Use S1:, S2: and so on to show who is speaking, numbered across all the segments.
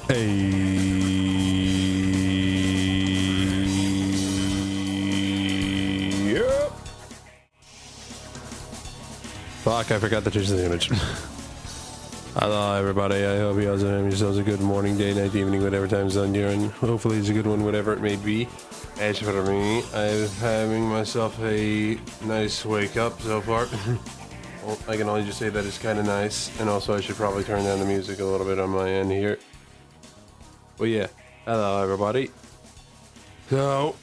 S1: Yep. Fuck, I forgot to change the image. Hello everybody, I hope you guys are having yourselves a good morning, day, night, evening, whatever time zone you're in. Hopefully it's a good one, whatever it may be. As for me, I'm having myself a nice wake up so far. Well, I can only just say that it's kind of nice, and also I should probably turn down the music a little bit on my end here. Well, yeah, hello everybody. So,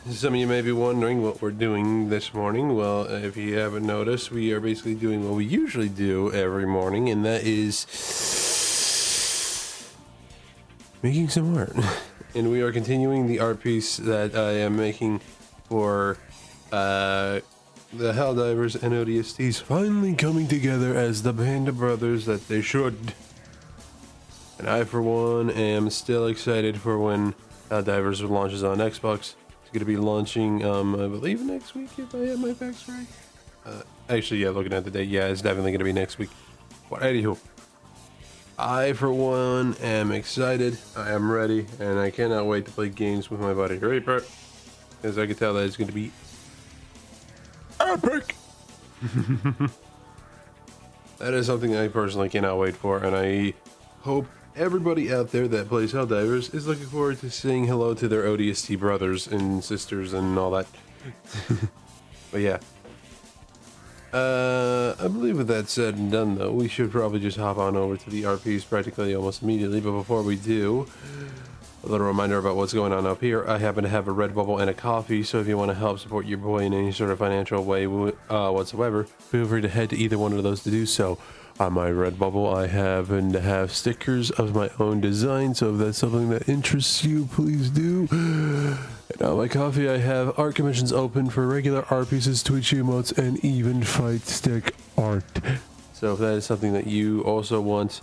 S1: some of you may be wondering what we're doing this morning. Well, if you haven't noticed, we are basically doing what we usually do every morning, and that is making some art. And we are continuing the art piece that I am making for the Helldivers and ODSTs finally coming together as the band of brothers that they should. And I, for one, am still excited for when Helldivers launches on Xbox. It's going to be launching, I believe, next week, if I have my facts right. Actually, yeah, looking at the date, yeah, it's definitely going to be next week. But anywho, I, for one, am excited. I am ready, and I cannot wait to play games with my buddy Reaper, because I can tell that it's going to be epic. That is something I personally cannot wait for, and I hope everybody out there that plays Helldivers is looking forward to saying hello to their ODST brothers and sisters and all that. But yeah. I believe with that said and done, though, we should probably just hop on over to the RPs practically almost immediately. But before we do, a little reminder about what's going on up here. I happen to have a Redbubble and a coffee, so if you want to help support your boy in any sort of financial way whatsoever, feel free to head to either one of those to do so. On my Redbubble, I happen to have stickers of my own design, so if that's something that interests you, please do. And on my coffee, I have art commissions open for regular art pieces, Twitch emotes, and even fight stick art. So if that is something that you also want,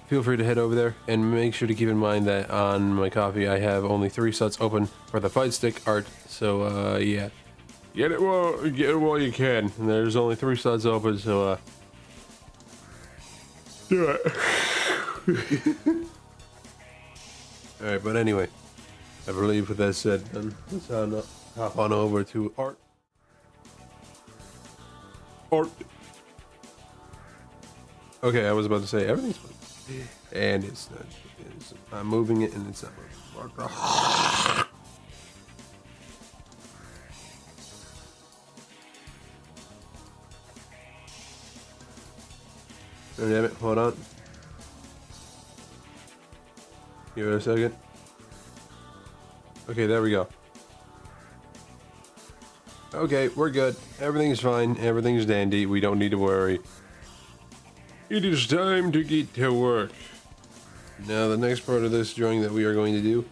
S1: feel free to head over there, and make sure to keep in mind that on my coffee, I have only 3 slots open for the fight stick art. So yeah, get it while you can. And there's only 3 slots open, so do it. Alright, but anyway, I believe with that said, let's hop on over to art. Okay, I was about to say everything's moving, and it's not. I'm moving it, and it's not moving. Oh, damn it, hold on. Give it a second. Okay, there we go. Okay, we're good. Everything's fine. Everything's dandy. We don't need to worry. It is time to get to work. Now, the next part of this drawing that we are going to do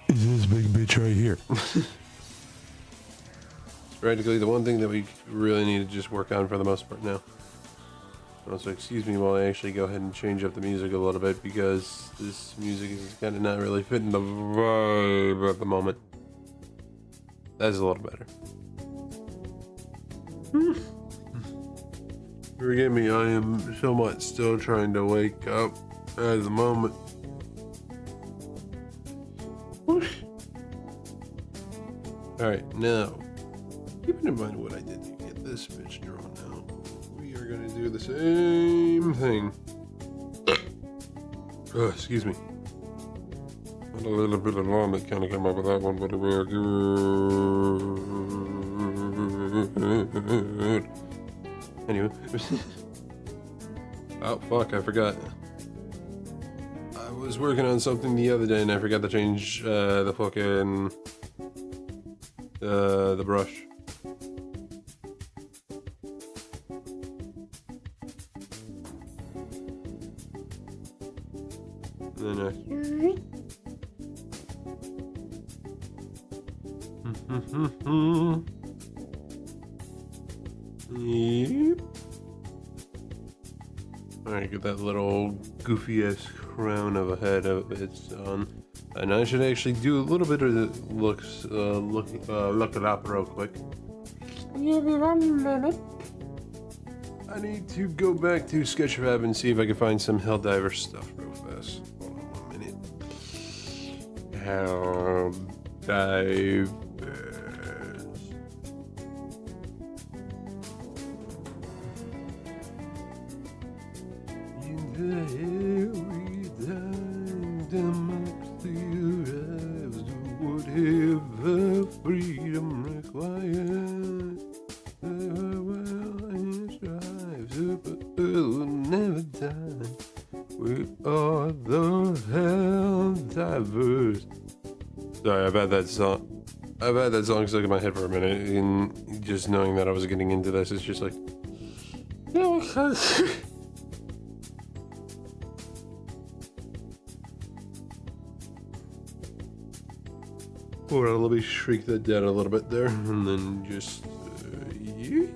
S1: is this big bitch right here. It's practically the one thing that we really need to just work on for the most part now. Also, excuse me while I actually go ahead and change up the music a little bit, because this music is kind of not really fitting the vibe at the moment. That's a little better. Forgive me, I am somewhat still trying to wake up at the moment. Alright, now, keeping in mind what I did to get this bitch drawn out, we are going to do the same thing. Oh, excuse me. Had a little bit of vomit kind of came up with that one, but we're good. Anyway. Oh, fuck, I forgot. I was working on something the other day and I forgot to change the fucking the brush. And then Yep. Alright, get that little goofy-ass crown of a head of its on. And I should actually do a little bit of the look it up real quick. Give me 1 minute. I need to go back to Sketchfab and see if I can find some Helldiver stuff real fast. Hold on 1 minute. Helldivers. In the air we dive, democracy arrives, do whatever freedom requires. Well, and strives, but will never die. We are the Helldivers. Sorry, I've had that song. I've had that song stuck in my head for a minute, and just knowing that I was getting into this, it's just like, no, hold on, let me shrink that down a little bit there, and then just, yeah.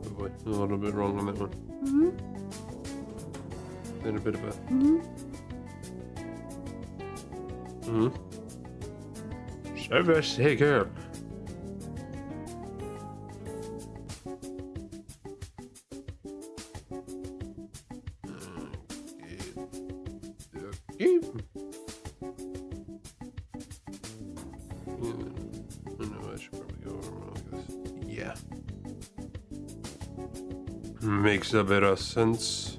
S1: Oh boy, a little bit wrong on that one. Then a bit of a. Service taker. Okay. I should probably go over like this. Yeah. Makes a bit of sense.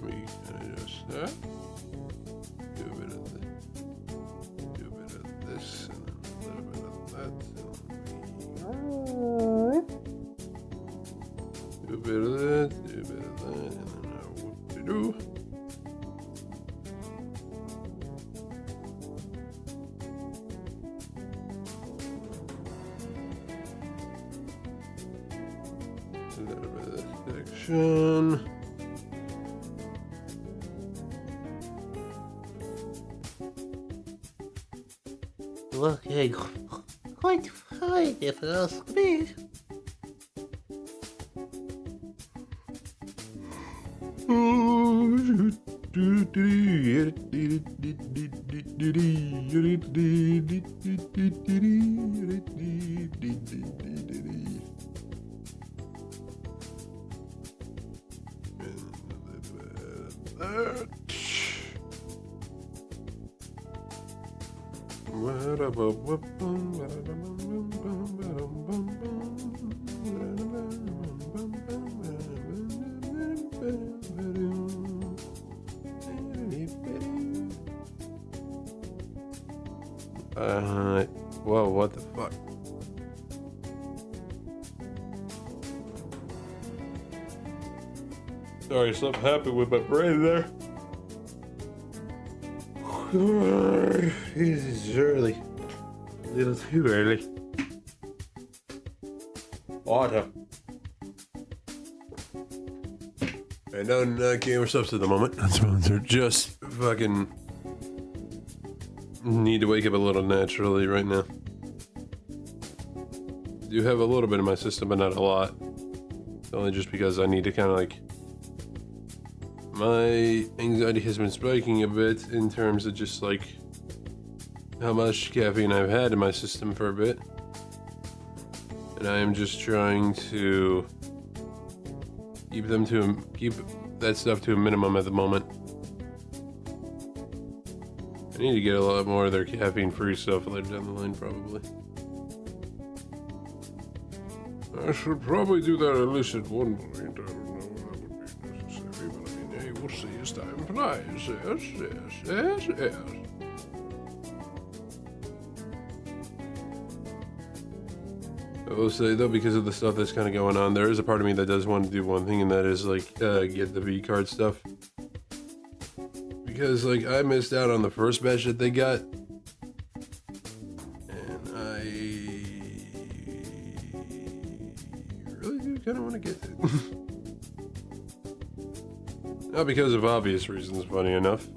S1: We kind of just do a bit of this, and then a little bit of that. Do a bit of that, do a bit of that, and then what to do. A little bit of this section.
S2: Looking quite fine if you ask me.
S1: Whoa, what the fuck? Sorry, something happened with my brain there. This is early. A little too early. Water. And no gamer subs at the moment. That's they're just fucking need to wake up a little naturally right now. Do have a little bit in my system, but not a lot. Only just because I need to kind of like. My anxiety has been spiking a bit in terms of just like how much caffeine I've had in my system for a bit. And I am just trying to keep that stuff to a minimum at the moment. I need to get a lot more of their caffeine-free stuff later down the line, probably. I should probably do that at least at one point. I don't know if that would be necessary, but I mean, hey, we'll see as time flies. Yes. I will say though, because of the stuff that's kind of going on, there is a part of me that does want to do one thing, and that is like get the V-card stuff. Because like I missed out on the first batch that they got, and I really do kind of want to get it. Not because of obvious reasons, funny enough.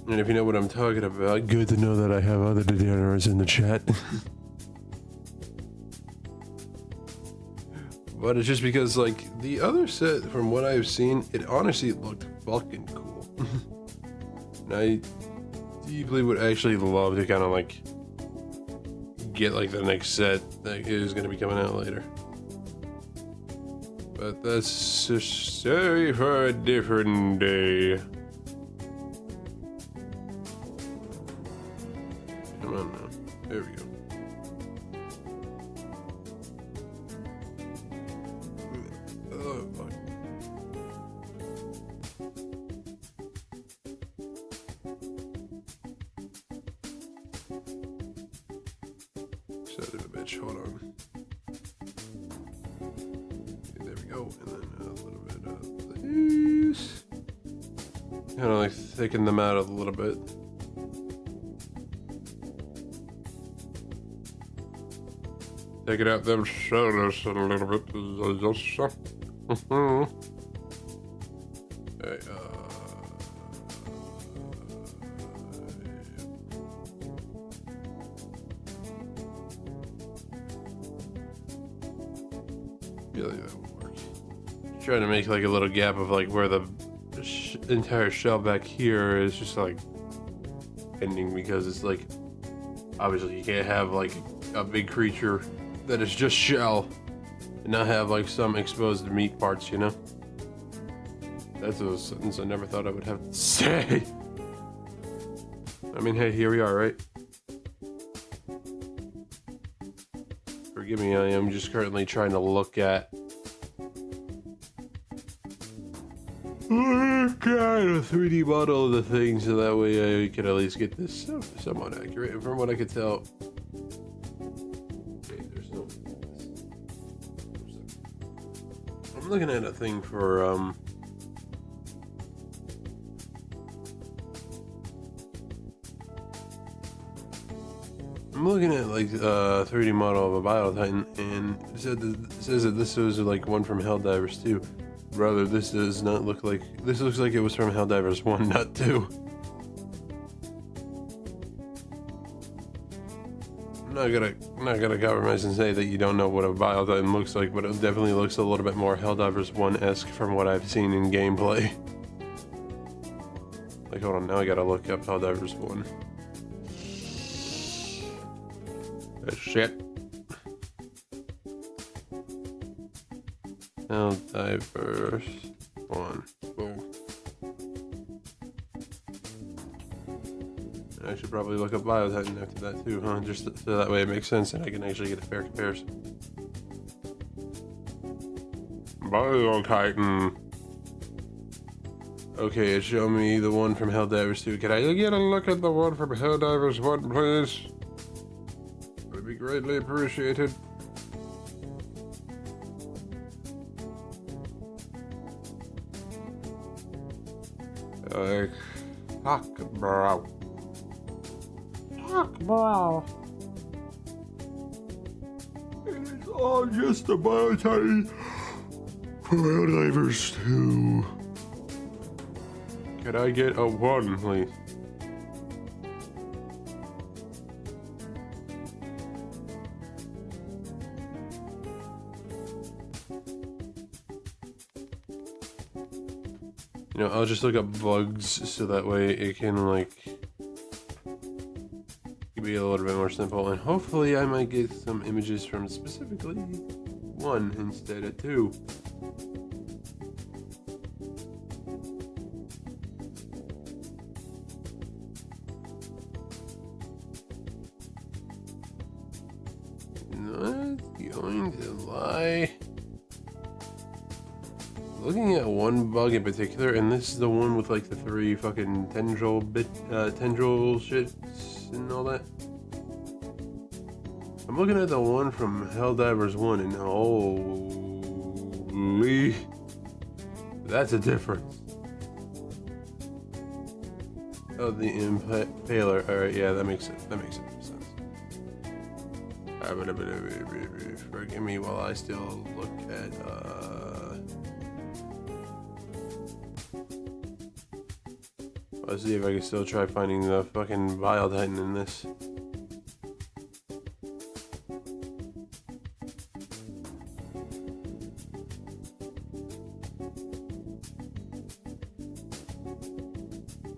S1: And if you know what I'm talking about, good to know that I have other degenerates in the chat. But it's just because, like, the other set, from what I've seen, it honestly looked fucking cool. And I deeply would actually love to kind of, like, get, like, the next set that is going to be coming out later. But that's just sorry for a different day. Come on now. There we go. Oh, fuck. Son of a bitch, hold on. Okay, there we go, and then a little bit of this. Kind of like thicken them out a little bit. Take it out them shoulders a little bit. Okay, feel like that will work. Trying to make like a little gap of like where the entire shell back here is just like ending, because it's like obviously you can't have like a big creature that is just shell and not have like some exposed meat parts, you know? That's a sentence I never thought I would have to say. I mean, hey, here we are, right? Forgive me, I am just currently trying to look at a 3D model of the thing, so that way I can at least get this somewhat accurate. And from what I could tell, okay, there's no. I'm looking at a thing for I'm looking at like a 3D model of a Biotitan, and it says that this was like one from Helldivers 2. Brother, this does not look like. This looks like it was from Helldivers 1, not 2. I'm not gonna compromise and say that you don't know what a Biotitan looks like, but it definitely looks a little bit more Helldivers 1-esque from what I've seen in gameplay. Like, hold on, now I gotta look up Helldivers 1. Shit. Helldivers 1. Boom. I should probably look up Biotitan after that too, huh? Just so that way it makes sense and I can actually get a fair comparison. Biotitan. Okay, it showed me the one from Helldivers 2. Can I get a look at the one from Helldivers 1, please? Would be greatly appreciated. Fuck, bro. Fuck, bro. It's all just a Biotitan from Helldivers 2. Could I get a 1, please? You know, I'll just look up bugs so that way it can, like, be a little bit more simple. And hopefully I might get some images from specifically 1 instead of 2. Not going to lie. Looking at one bug in particular, and this is the one with like the 3 fucking tendril shits and all that. I'm looking at the one from Helldivers 1, and holy, that's a difference. Oh, the impaler. All right, yeah, that makes sense. Sense. Forgive me while I still look at Let's see if I can still try finding the fucking Bile Titan in this.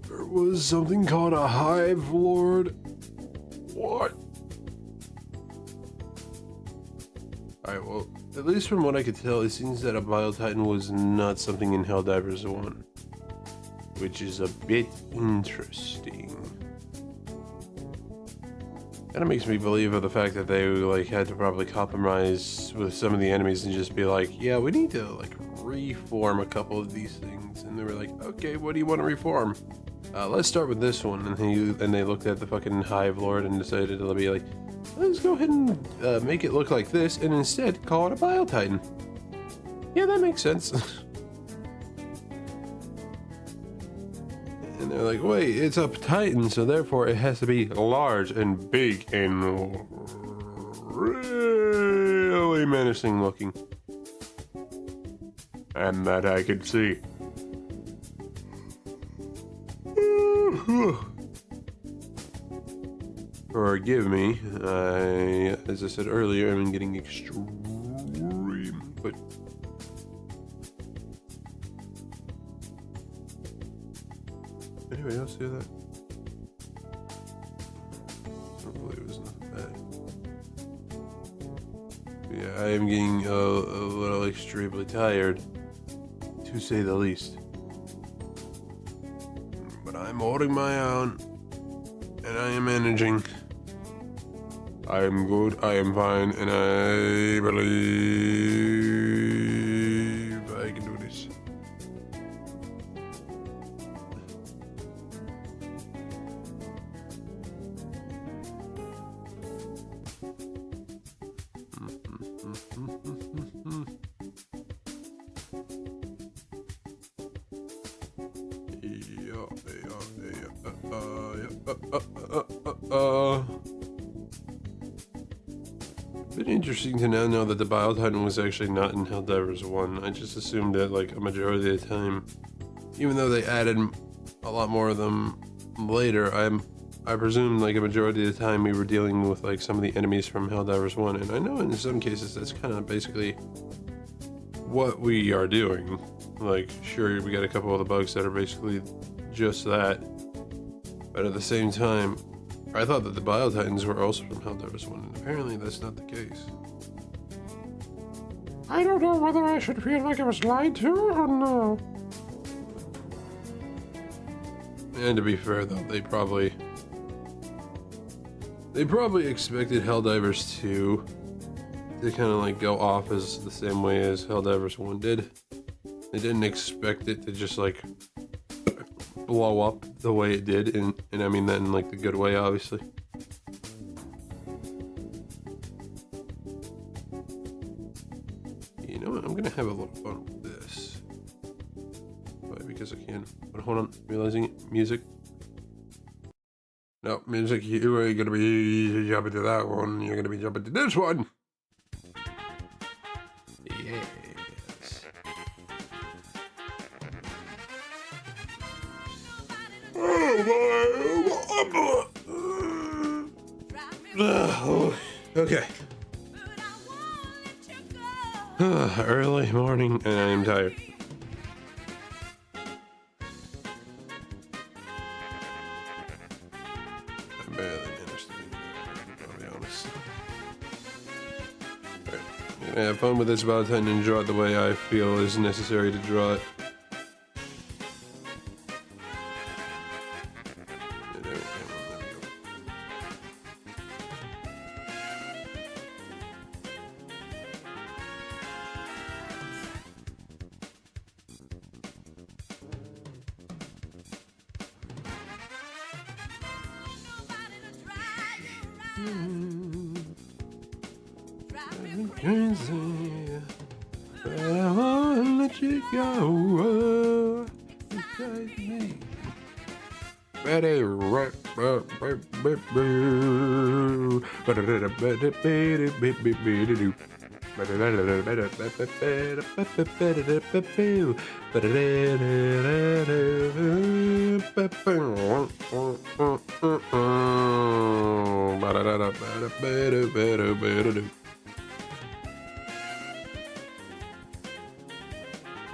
S1: There was something called a Hive Lord. What? Alright, well, at least from what I could tell, it seems that a Bile Titan was not something in Helldivers 1. Which is a bit interesting. Kinda makes me believe of the fact that they like had to probably compromise with some of the enemies and just be like, yeah, we need to like reform a couple of these things. And they were like, okay, what do you want to reform? Let's start with this one. And they looked at the fucking Hive Lord and decided to be like, let's go ahead and make it look like this and instead call it a Bile Titan. Yeah, that makes sense. And they're like, wait, it's a Titan, so therefore it has to be large and big and really menacing looking. And that I could see. Forgive me, as I said earlier, I'm getting extreme, but anyway, I'll see that. Hopefully it was nothing bad. Yeah, I am getting a little extremely tired, to say the least. But I'm holding my own, and I am managing. I am good, I am fine, and I believe I can do this. Been interesting to now know that the Bile Titan was actually not in Helldivers 1. I just assumed that like a majority of the time, even though they added a lot more of them later, I presume like a majority of the time we were dealing with like some of the enemies from Helldivers 1, and I know in some cases that's kind of basically what we are doing. Like, sure, we got a couple of the bugs that are basically just that, but at the same time, I thought that the Bile Titans were also from Helldivers 1, and apparently that's not the case.
S3: I don't know whether I should feel like I was lied to or no.
S1: And to be fair though, they probably expected Helldivers 2 to kind of like go off as the same way as Helldivers 1 did. They didn't expect it to just like blow up the way it did, and I mean that in like the good way, obviously. You know what? I'm gonna have a little fun with this. Why? Because I can. But hold on, realizing it. Music. No, music, you ain't gonna be jumping to that one. You're gonna be jumping to this one. Yes. Okay. Early morning, and I am tired. I barely managed to do that, I'll be honest. Alright, I'm gonna have fun with this Bile Titan and draw it the way I feel is necessary to draw it. Crazy, but I won't let you go. Beside me. Ready,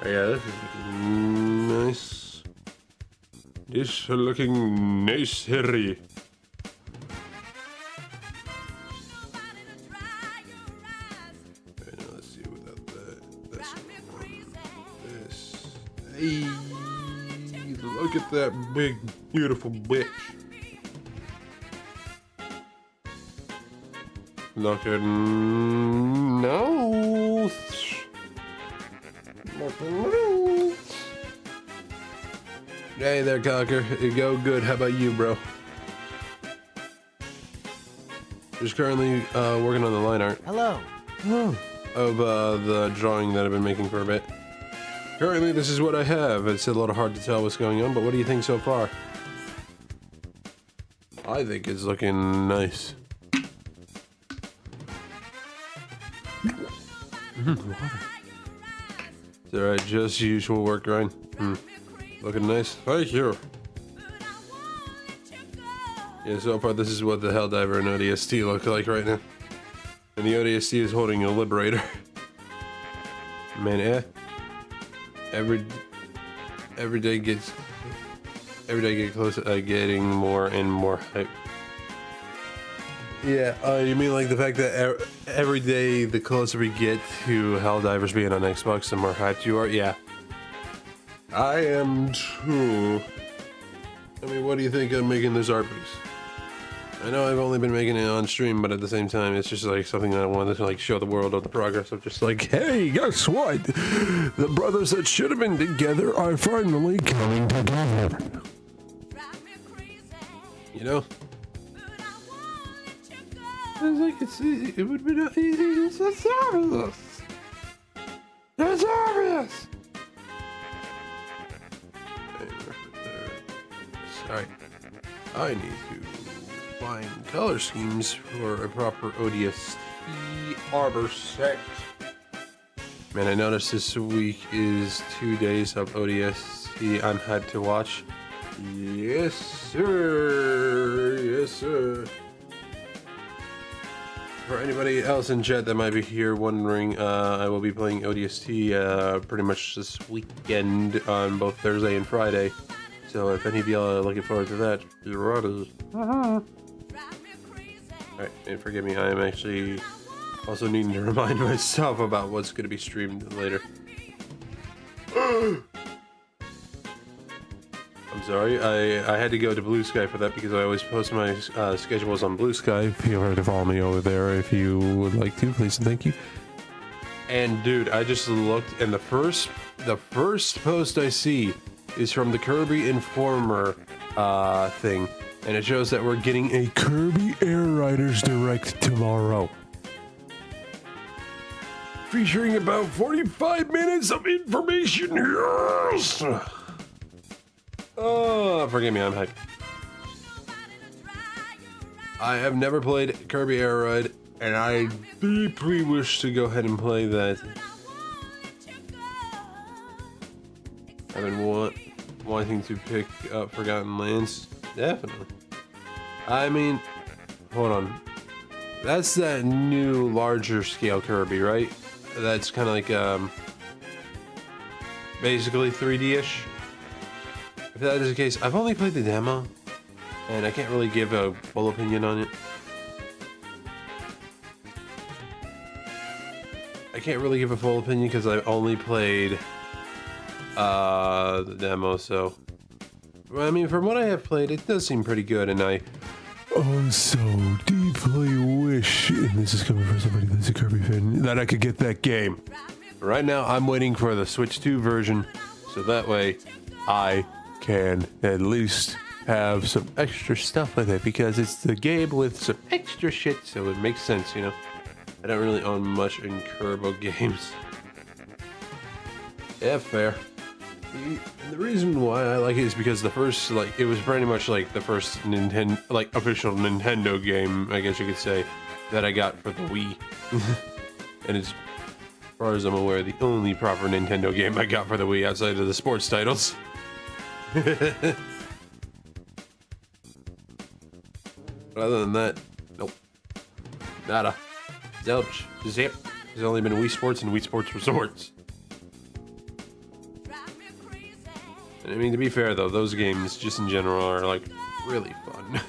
S1: Yeah, this is nice. This looking nice, Harry. Let's see without that. This. Hey, look at that big, beautiful bitch. Looking nose. Hey there, Cocker. You go good. How about you, bro? Just currently working on the line art.
S2: Hello.
S1: Of the drawing that I've been making for a bit. Currently, this is what I have. It's a little hard to tell what's going on, but what do you think so far? I think it's looking nice. It's alright, just usual work grind. Looking nice. Thank you. Yeah, so far this is what the Helldiver and ODST look like right now. And the ODST is holding a Liberator. Man, every day get closer, getting more and more hype. Yeah, you mean like the fact that every day the closer we get to Helldivers being on Xbox, the more hyped you are? Yeah. I am too. I mean, what do you think of making this art piece? I know I've only been making it on stream, but at the same time, it's just like something that I wanted to like show the world of the progress of just like, hey, guess what? The brothers that should have been together are finally coming together. You know? It's like it would be it's obvious. It's obvious. Sorry, I need to find color schemes for a proper ODST arbor set. Man, I noticed this week is 2 days of ODST I'm hyped to watch. Yes, sir. Yes, sir. For anybody else in chat that might be here wondering, I will be playing ODST pretty much this weekend on both Thursday and Friday. So if any of y'all are looking forward to that, you're on. Alright, and forgive me, I am actually also needing to remind myself about what's going to be streamed later. I'm sorry, I had to go to Blue Sky for that because I always post my schedules on Blue Sky. Feel free to follow me over there if you would like to, please and thank you. And dude, I just looked, and the first post I see is from the Kirby Informer thing, and it shows that we're getting a Kirby Air Riders Direct tomorrow, featuring about 45 minutes of information. Yes! Oh, forgive me, I'm hyped. I have never played Kirby Air Ride, and I deeply wish to go ahead and play that. I've been wanting to pick up Forgotten Lands. Definitely. I mean, hold on. That's that new larger scale Kirby, right? That's kind of like basically 3D-ish. If that is the case, I've only played the demo, and I can't really give a full opinion on it. I can't really give a full opinion because I only played the demo, so I mean, from what I have played, it does seem pretty good, and I so deeply wish, and this is coming from somebody that's a Kirby fan, that I could get that game. Right now, I'm waiting for the Switch 2 version, so that way I can at least have some extra stuff with it, because it's the game with some extra shit, so it makes sense, you know? I don't really own much in Kirby games. Yeah, fair. And the reason why I like it is because the first, like, it was pretty much like the first Nintendo, like, official Nintendo game, I guess you could say, that I got for the Wii. And it's far as I'm aware, the only proper Nintendo game I got for the Wii outside of the sports titles. But other than that, nope. Nada. Zilch. Zip. There's only been Wii Sports and Wii Sports Resorts. And I mean, to be fair though, those games, just in general, are like really fun.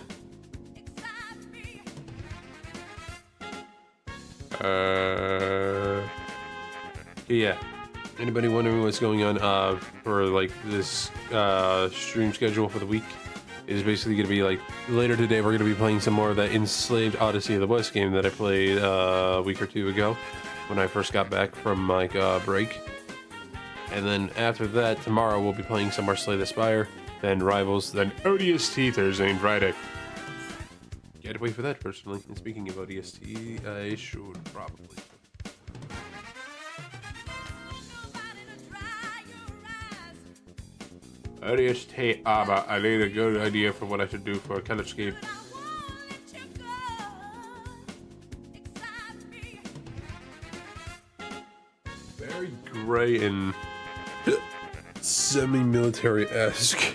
S1: Yeah. Anybody wondering what's going on for like this stream schedule for the week? It is basically going to be like later today we're going to be playing some more of that Enslaved Odyssey of the West game that I played a week or two ago when I first got back from my break. And then after that, tomorrow we'll be playing some more Slay the Spire, then Rivals, then ODST Thursday and Friday. Can't wait for that personally. And speaking of ODST, I should probably. ODST, but I need a good idea for what I should do for a college game. Very gray and semi-military-esque.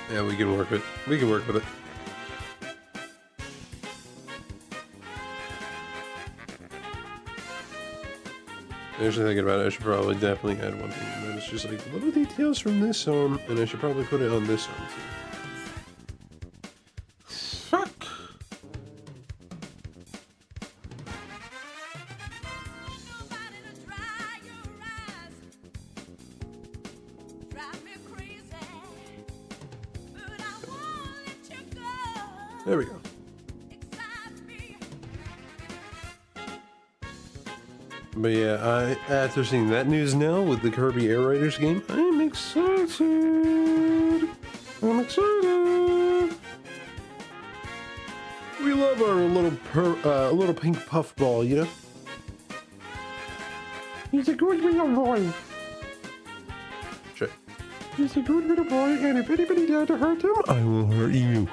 S1: Yeah, we can work with it. We can work with it. Actually thinking about it, I should probably definitely add one thing, and that is just like little details from this song, and I should probably put it on this song too. Fuck! There we go. But yeah, after seeing that news now with the Kirby Air Raiders game, I'm excited. I'm excited. We love our little pink puffball, you know.
S3: He's a good little boy.
S1: Shit.
S3: He's a good little boy, and if anybody dared to hurt him,
S1: I will hurt you.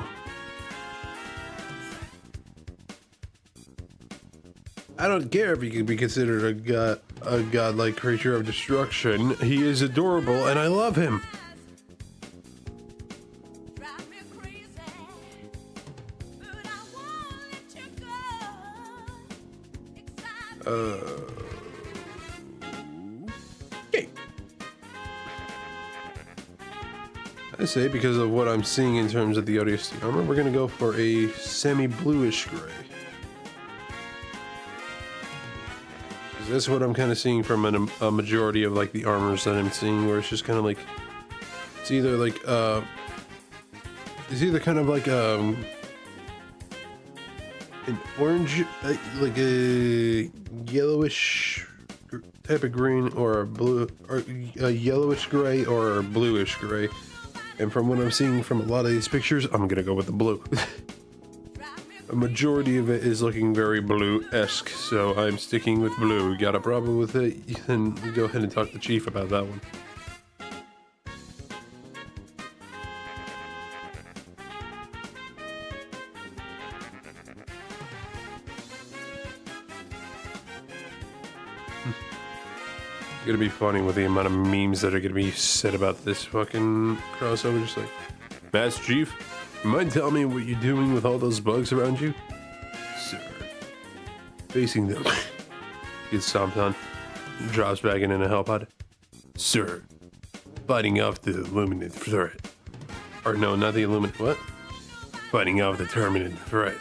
S1: I don't care if he can be considered a godlike creature of destruction. He is adorable, and I love him. Okay. I say because of what I'm seeing in terms of the ODST armor, we're gonna go for a semi-bluish gray. That's what I'm kind of seeing from a majority of like the armors that I'm seeing, where it's just kind of like it's either like kind of like an orange, like a yellowish type of green, or a blue, or a yellowish gray, or a bluish gray. And from what I'm seeing from a lot of these pictures, I'm gonna go with the blue. A majority of it is looking very blue-esque, so I'm sticking with blue. Got a problem with it? Then go ahead and talk to Chief about that one. It's gonna be funny with the amount of memes that are gonna be said about this fucking crossover. Just like, Master Chief, you mind telling me what you're doing with all those bugs around you? Sir. Facing them. Gets stomped on. Drops back in a helipod. Sir. Fighting off the Illuminate threat. Or no, not the Illuminate. What? Fighting off the Terminate threat.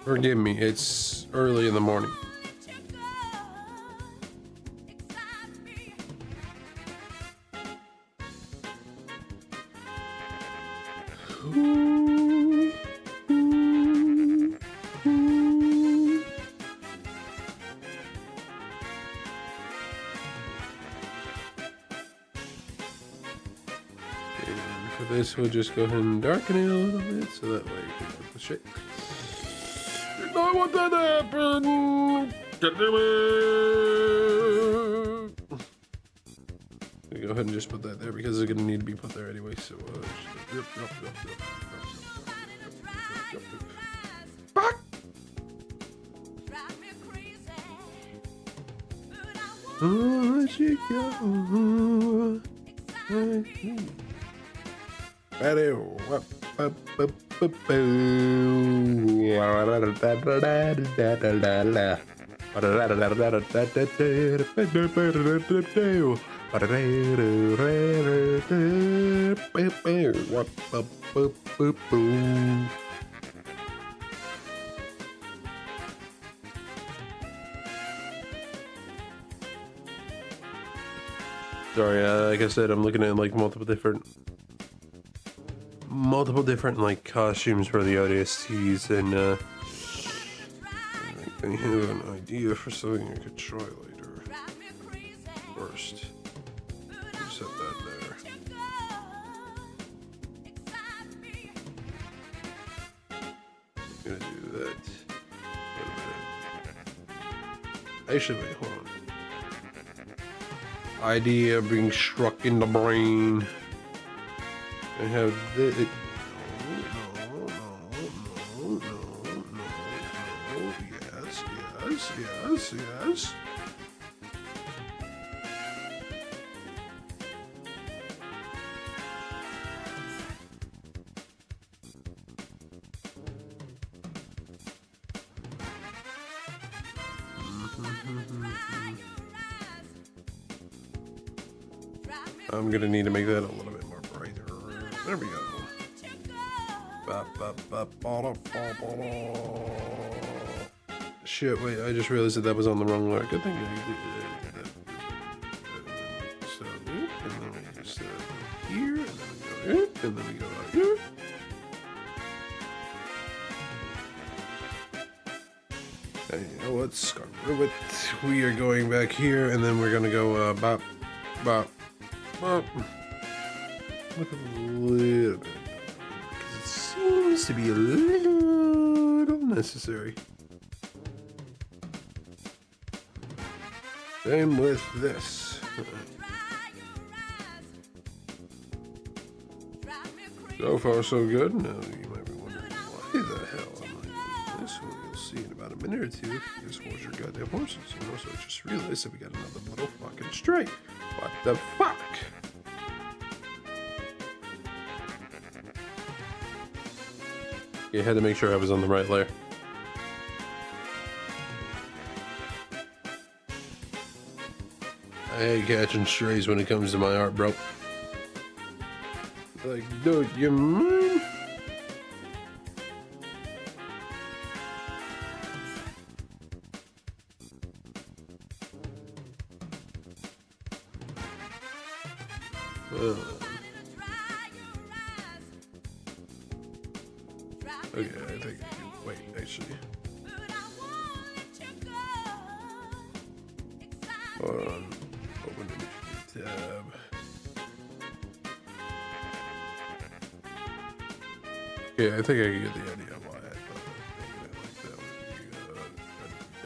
S1: Forgive me, it's early in the morning. For this, we'll just go ahead and darken it a little bit so that way you can work with shit. Did not want that to happen! God damn it! Go ahead and just put that there because it's gonna need to be put there anyway. So, yep. let you go. Sorry, like I said, I'm looking at like multiple different like costumes for the ODSTs, and I have an idea for something I could try later. First, set that there. Gonna do that. Wait a minute. Actually, wait, hold on. Idea being struck in the brain. I have this. No. Yes. I'm gonna need to make that a little bit more brighter. There we go. Shit, wait, I just realized that was on the wrong line. Good thing I did that. So, and then we just here, and then we go out here. And you know what? Screw it. We are going back here, and then we're gonna go bop. Look a little bit. It seems to be a little necessary. Same with this. So far, so good. Now, you might be wondering why the hell am I doing this? Well, you'll see in about a minute or two if you just watch your goddamn horses. And also, I just realized that we got another little fucking stray. What the fuck? You had to make sure I was on the right layer. I hate catching strays when it comes to my art, bro. Like, dude, you mind? Okay, I think I can wait, actually. Hold on. Open the tab. Okay, I think I can get the idea why I thought making it like that would be a good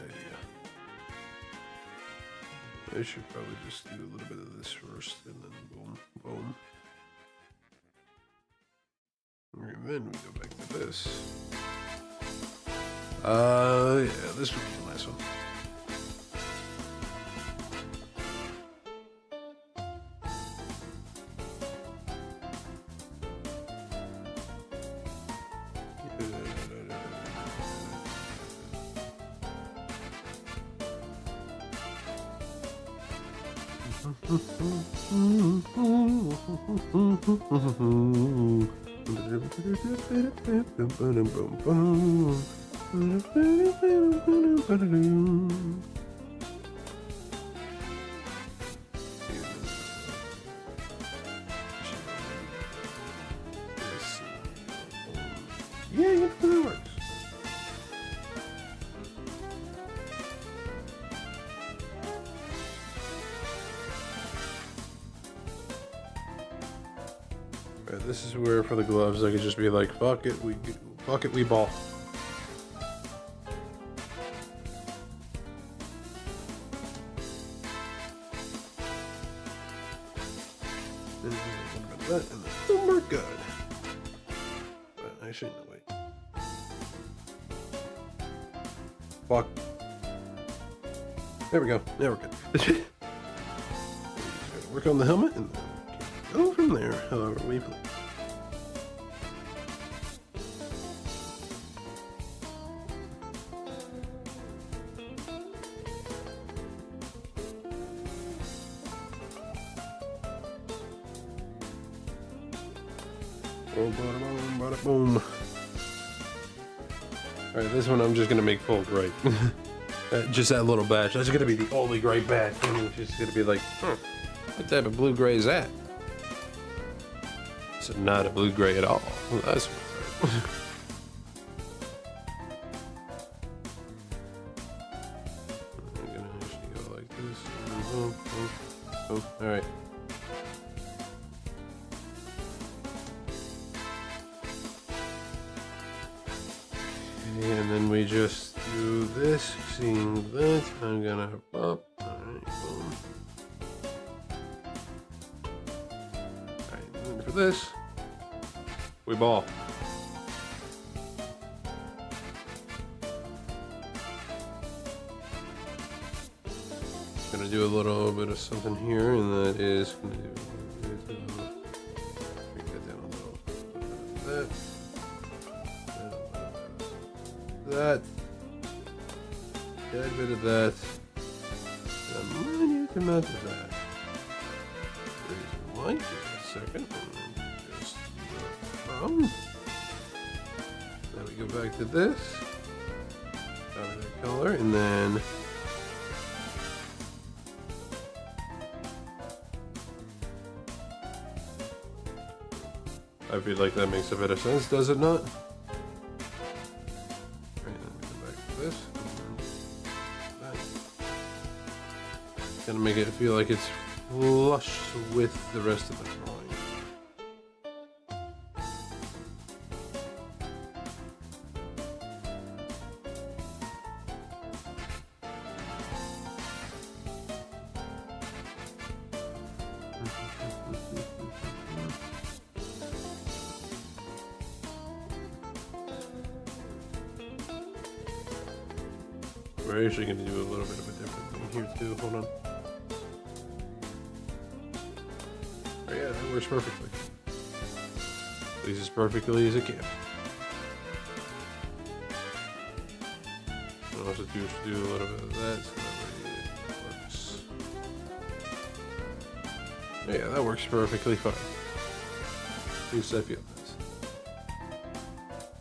S1: idea. I should probably just do a little bit of this first, and then boom, boom. And then we go back to this. Yeah, this would be a nice one. Yeah, that works. Right, this is where for the gloves I could just be like, fuck it, we ball. And then we're good. But I shouldn't wait. Fuck. There we go. Now we're good. work on the helmet and then go from there, however we please. Boom, bada boom, bada boom. Alright, this one I'm just gonna make full gray. Just that little batch. That's gonna be the only gray batch. It's just gonna be like, what type of blue-gray is that? It's not a blue-gray at all. Well, that's what's right. I'm gonna actually go like this. Boom, boom, boom. Alright. And then we just do this, seeing that. I'm gonna pop. Alright, boom. Alright, and for this, we ball. Gonna do a little bit of something here, and that is gonna do. Break that down a little. That. That, a bit of that, a minute amount of that. Why? Give it a second, and then just from. Now we go back to this, out of that color, and then I feel like that makes a bit of sense, does it not? This. Gonna make it feel like it's flush with the rest of the drawing. We're actually going to do a little bit of a different thing here too. Hold on. Oh yeah, that works perfectly. At least as perfectly as it can. I'll also do a little bit of that so that way it works. Yeah, that works perfectly fine. At least I feel this.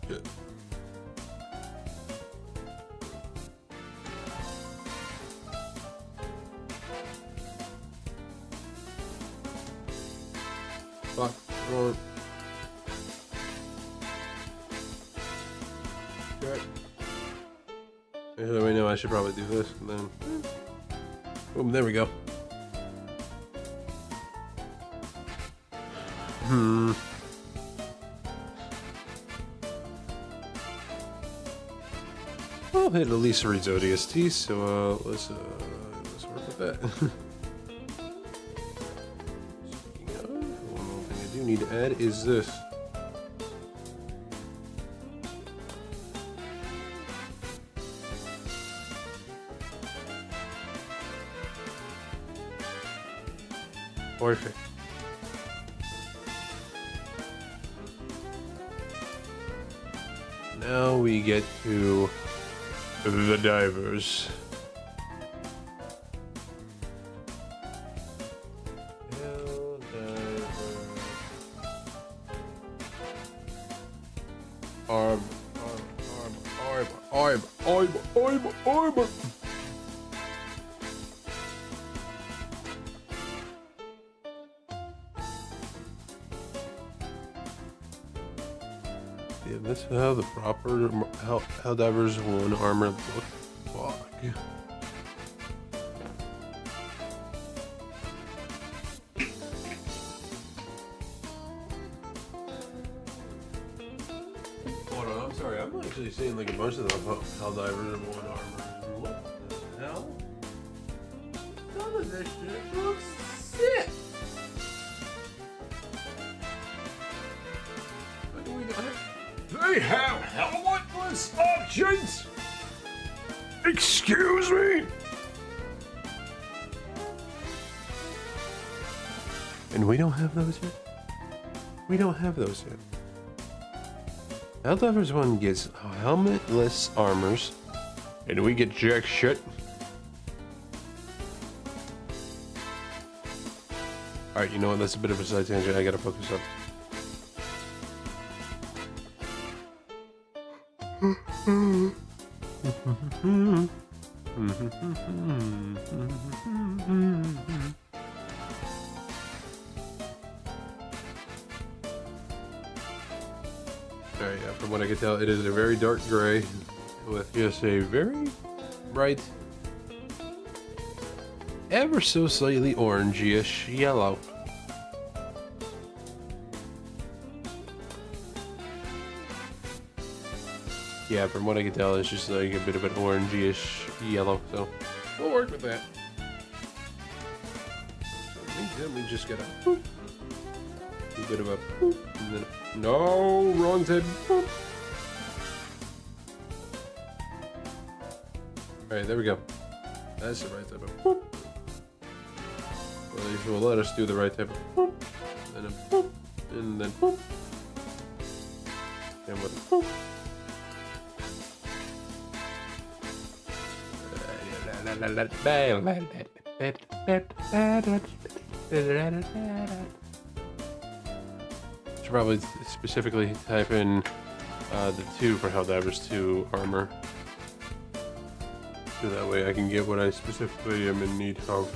S1: Good. Fuck. Wrong. Okay. Actually, wait, no, I should probably do this and then. Boom, there we go. I'll hit Elisa Reed's ODST, so let's work with that. One more thing I do need to add is this. Perfect. Now we get to the divers. Hell diver. Armor. Yeah, that's how the proper Helldivers 1 armor look. Fuck. Hold on, I'm sorry. I'm actually seeing like a bunch of the Helldivers in 1 armor. What the hell? Some of this shit looks sick. What do we got?
S3: They have helmetless options! Excuse me?
S1: And we don't have those yet? We don't have those yet. Helldivers 1 gets helmetless armors, and we get jack shit. Alright, you know what? That's a bit of a side tangent. I gotta focus up. Alright, yeah, from what I can tell, it is a very dark gray with just a very bright, ever so slightly orangey-ish yellow. Yeah, from what I can tell, it's just like a bit of an orangey-ish yellow, so we'll work with that. So we just got a boop, a bit of a boop, and then no, wrong type. Boop. Alright, there we go. That's the right type of boop. Or at least will let us do the right type of boop. And then a boop. And then boop. And with a boop. Should probably specifically type in the 2 for Helldivers 2 armor. So that way I can get what I specifically am in need of.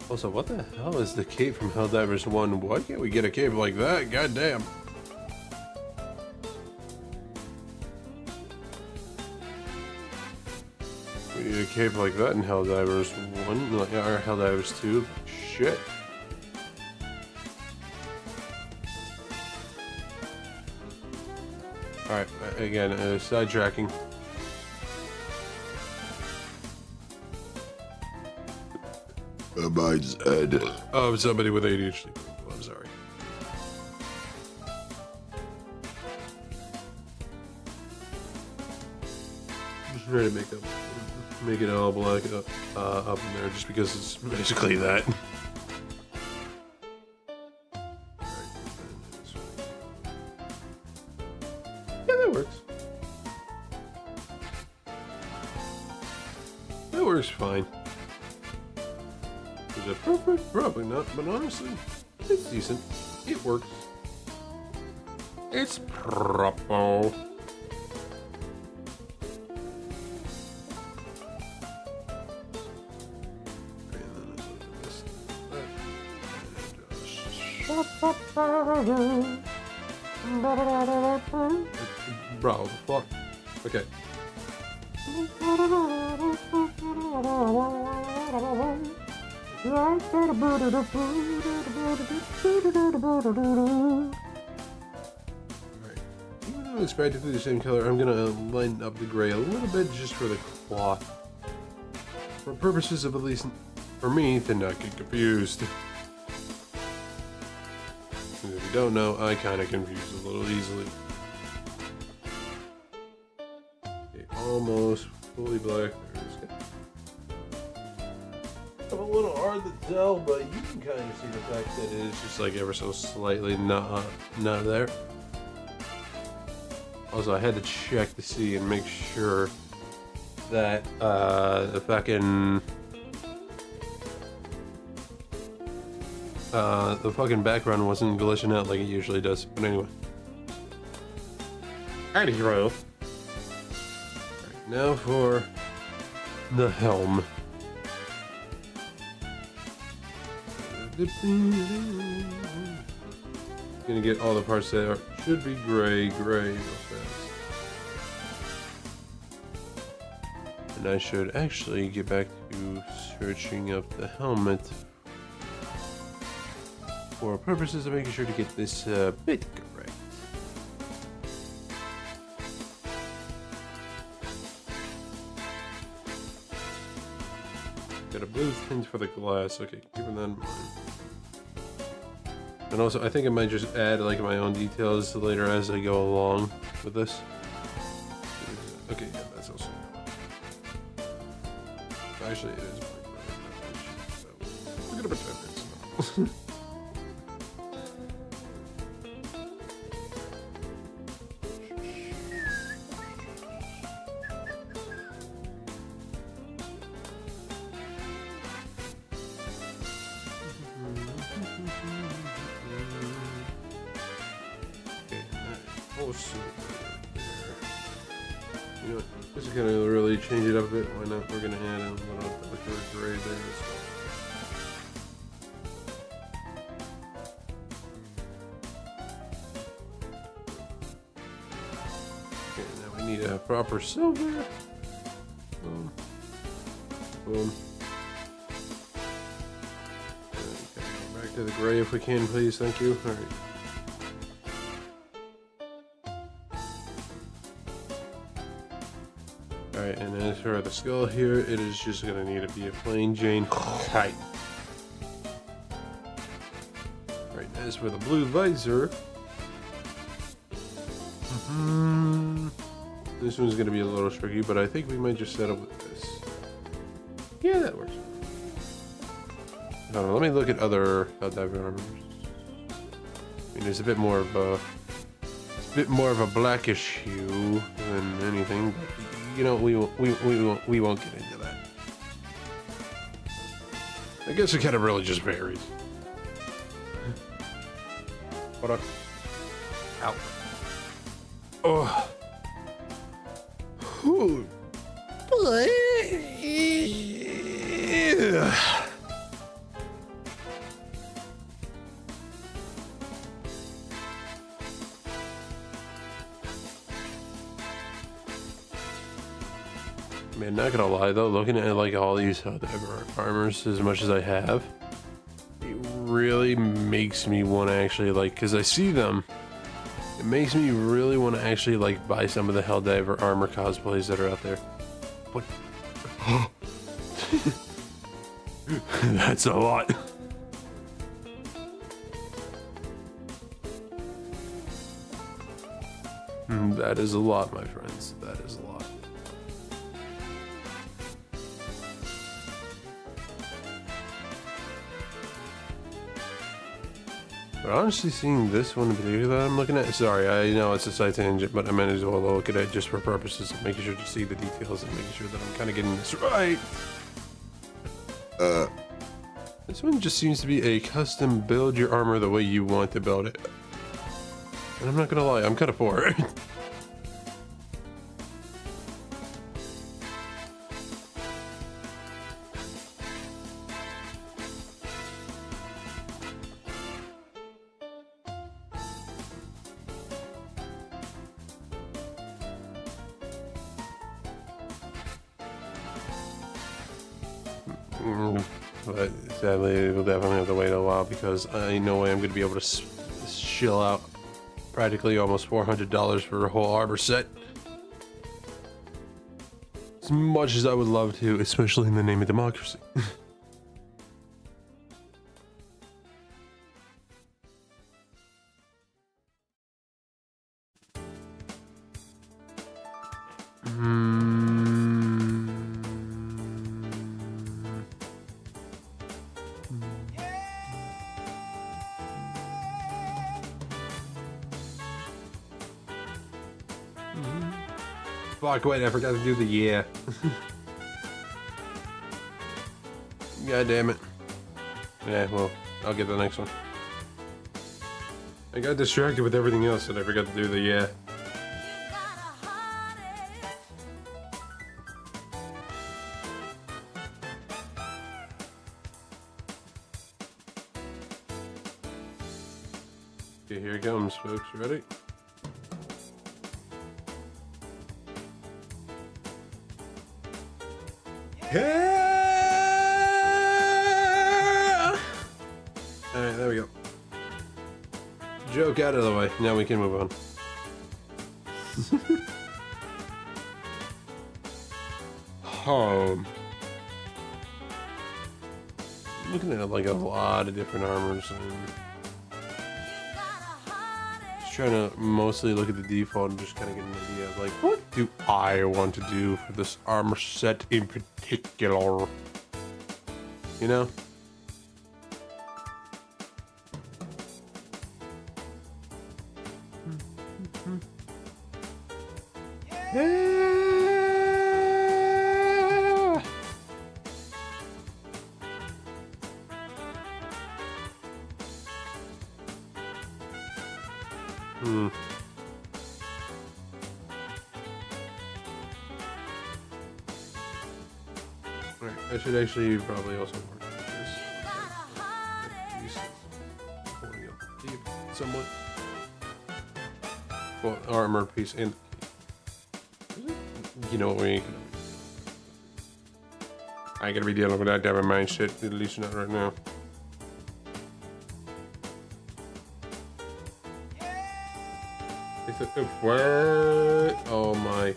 S1: Also, what the hell is the cape from Helldivers 1? Why can't we get a cape like that? God damn. We need a cape like that in Helldivers 1, like, or Helldivers 2. Shit. Alright, again, sidetracking. Mine's dead. Oh, somebody with ADHD. Oh, I'm sorry. Just trying to make it all black up in there, just because it's basically that. Yeah, that works. That works fine. Is it perfect? Probably not, but honestly, it's decent. It works. It's proper. Bro, fuck. Okay. Alright. Even though it's practically the same color, I'm gonna line up the gray a little bit just for the cloth. For purposes of at least, for me, to not get confused. If you don't know, I kind of confuse a little easily. Okay, almost fully black. It's a little hard to tell, but you can kind of see the fact that it is just like ever so slightly not there. Also, I had to check to see and make sure that the fucking background wasn't glitching out like it usually does. But anyway. Alrighty, Royal. Alright, now for the helm. Gonna get all the parts that should be gray real fast. And I should actually get back to searching up the helmet for purposes of making sure to get this bit correct. Got a blue tint for the glass. Okay, keeping that in mind. And also, I think I might just add like my own details later as I go along with this. Okay, yeah, that's also. Actually, it is. So Okay, full suit there. You know what? Just gonna really change it up a bit. Why not? We're gonna add in a little darker gray there. Okay, now we need a proper silver. Boom. Boom. Okay, go back to the gray if we can, please. Thank you. All right. Alright, and as for the skull here, it is just gonna need to be a plain Jane height. Alright, as for the blue visor, this one's gonna be a little tricky, but I think we might just set up with this. Yeah, that works. Hold on, let me look at other Helldiver armors. I mean, there's a bit more of a blackish hue than anything. But you know, we won't get into that. I guess it kind of really just varies. What up? Ow. Oh. Ooh. Man, not gonna lie though, looking at like all these armors as much as I have, it really makes me want to actually like, because I see them, it makes me really want to actually like buy some of the Helldiver armor cosplays that are out there. But that's a lot. That is a lot, my friends. That is a lot. But honestly, seeing this one in particular that I'm looking at, sorry, I know it's a side tangent, but I might as well look at it just for purposes of making sure to see the details and making sure that I'm kind of getting this right. This one just seems to be a custom build your armor the way you want to build it. And I'm not gonna lie, I'm kind of for it. But sadly, we'll definitely have to wait a while because I know I'm going to be able to shill out practically almost $400 for a whole armor set. As much as I would love to, especially in the name of democracy. Fuck, wait, I forgot to do the yeah. God damn it. Yeah, well, I'll get the next one. I got distracted with everything else and I forgot to do the yeah. Okay, here it comes, folks. Ready? Yeah! Alright, there we go. Joke out of the way. Now we can move on. Looking at like a lot of different armors and just trying to mostly look at the default and just kind of get an idea of like, what do I want to do for this armor set in particular? You know? Ah! Hmm. Alright, I should actually probably also work on this. Piece is pulling up deep somewhat. Well, armor piece and you know what we ain't gonna be. I ain't gonna be dealing with that type of mind shit, at least not right now. What? Oh my.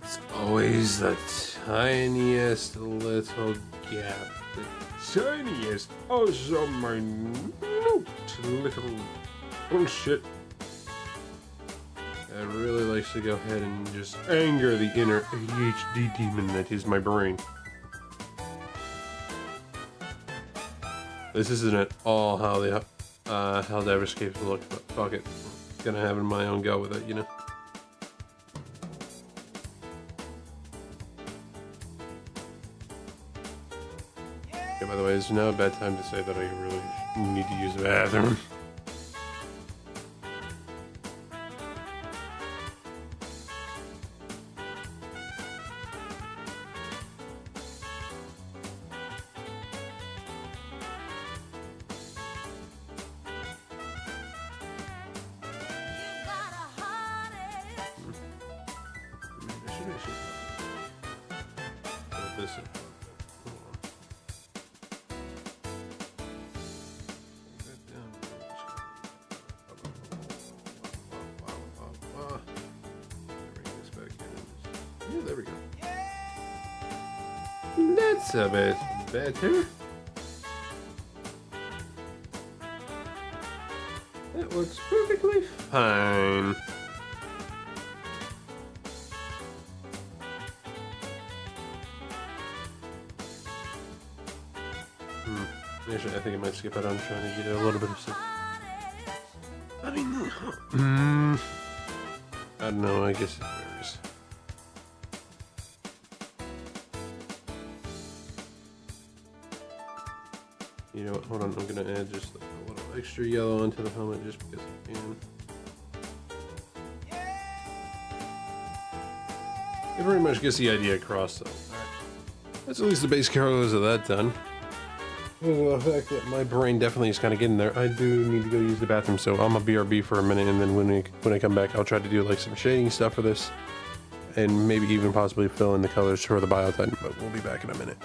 S1: It's always the tiniest little gap. The tiniest, oh so minute little bullshit. That really likes to go ahead and just anger the inner ADHD demon that is my brain. This isn't at all how the Helldivers Escapes look, but fuck it. Gonna have my own go with it, you know? Yeah, by the way, it's now a bad time to say that I really need to use the bathroom. This is yeah, there we go. That's a bit better. That looks perfectly fine. Actually, I think I might skip out on trying to get a little bit of stuff. I mean, I don't know, I guess it varies. You know what, hold on, I'm gonna add just like a little extra yellow onto the helmet just because I can. It pretty much gets the idea across though. Alright. That's at least the base colors of that done. The fact that my brain definitely is kind of getting there. I do need to go use the bathroom, so I'm a BRB for a minute, and then when I come back, I'll try to do like some shading stuff for this, and maybe even possibly fill in the colors for the Biotitan. But we'll be back in a minute.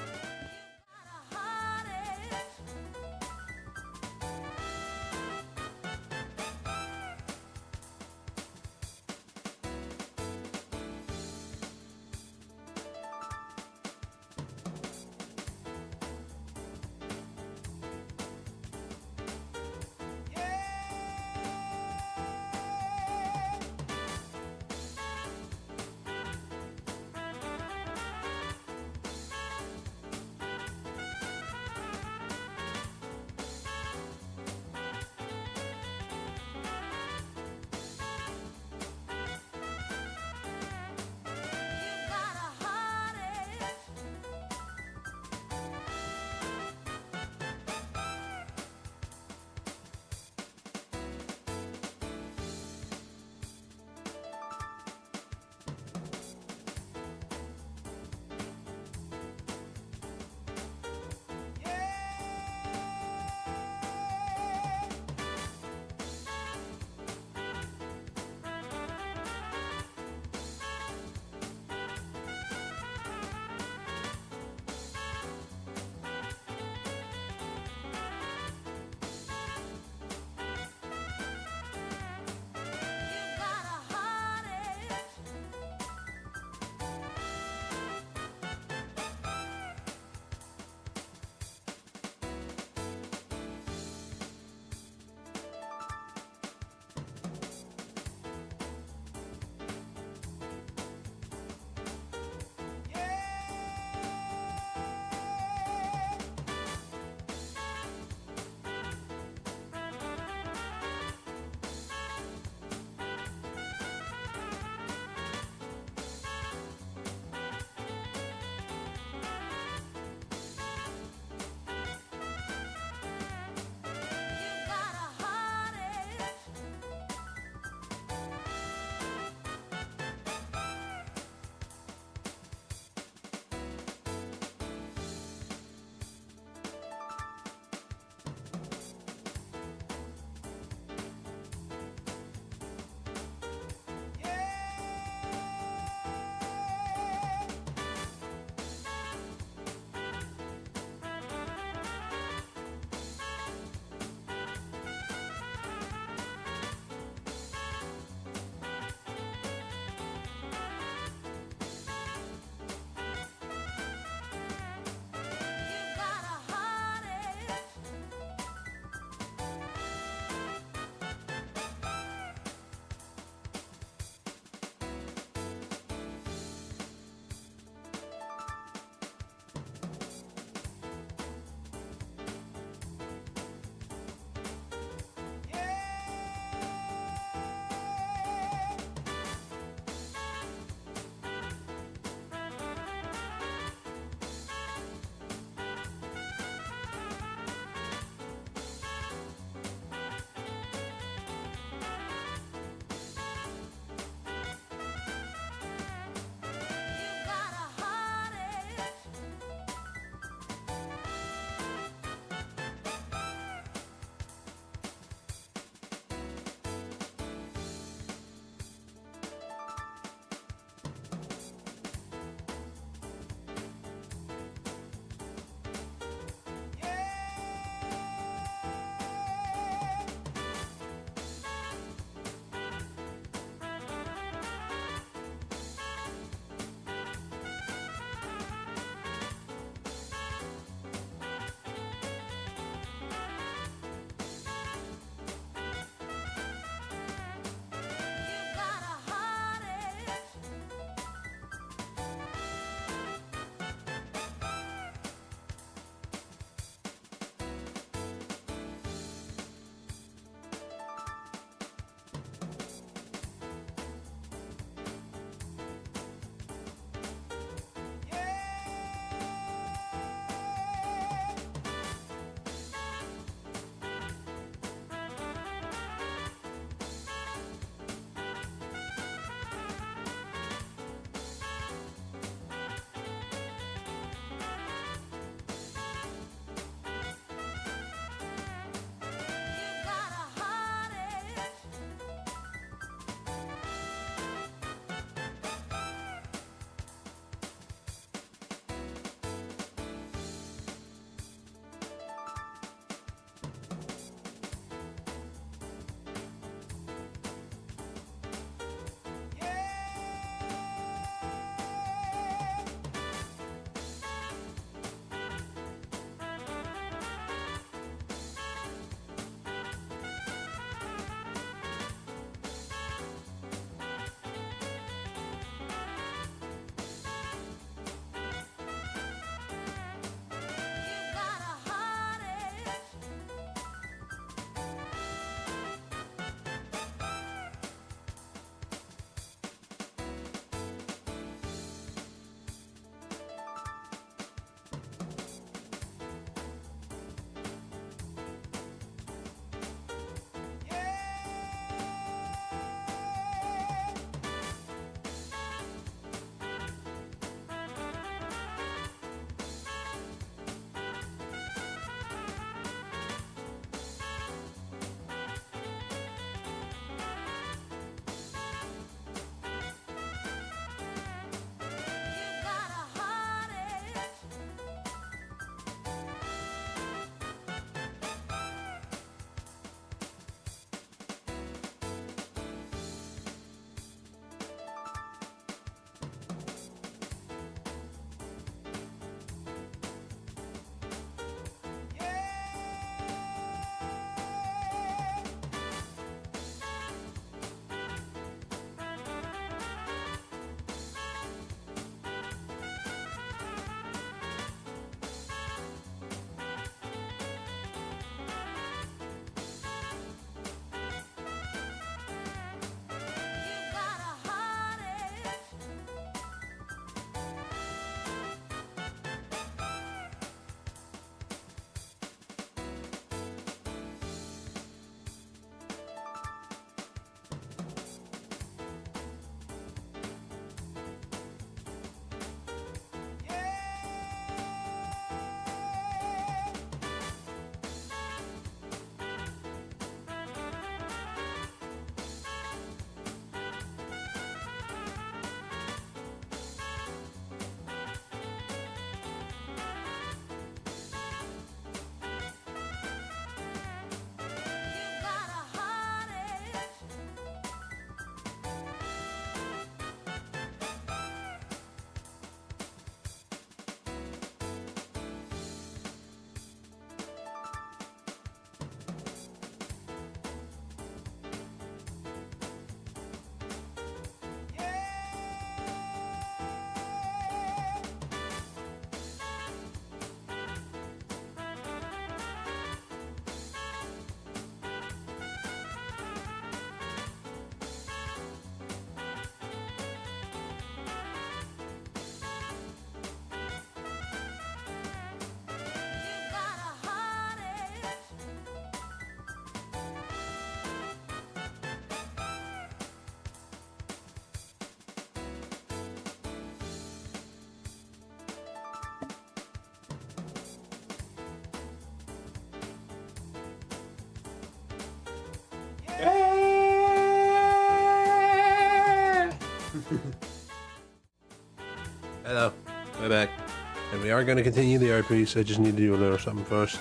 S1: we are going to continue the art piece. I just need to do a little something first.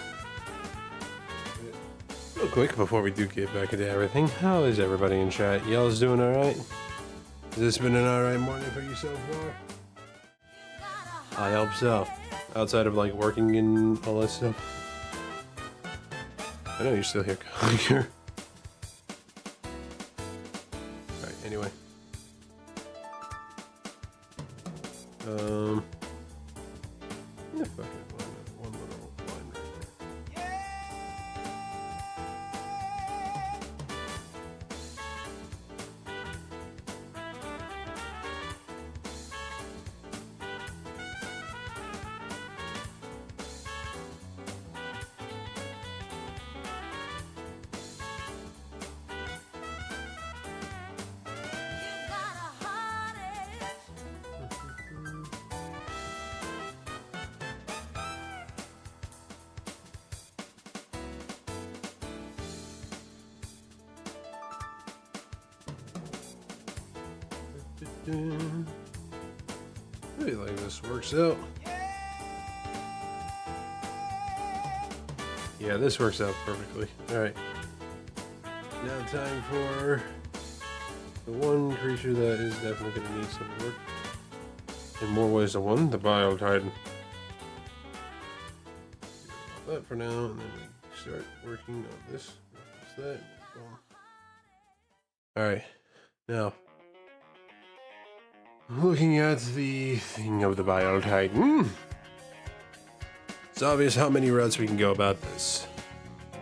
S1: Real quick, before we do get back into everything, how is everybody in chat? Y'all's doing alright? Has this been an alright morning for you so far? I hope so. Outside of, like, working and all that stuff. I know you're still here. Alright, anyway. Yeah, fuck it. One little line right there. I feel like this works out. Yeah, this works out perfectly. Alright. Now time for the one creature that is definitely going to need some work. In more ways than one, the Bile Titan. That for now, and then we start working on this. That. Alright. Now. Looking at the thing of the Bile Titan, it's obvious how many routes we can go about this.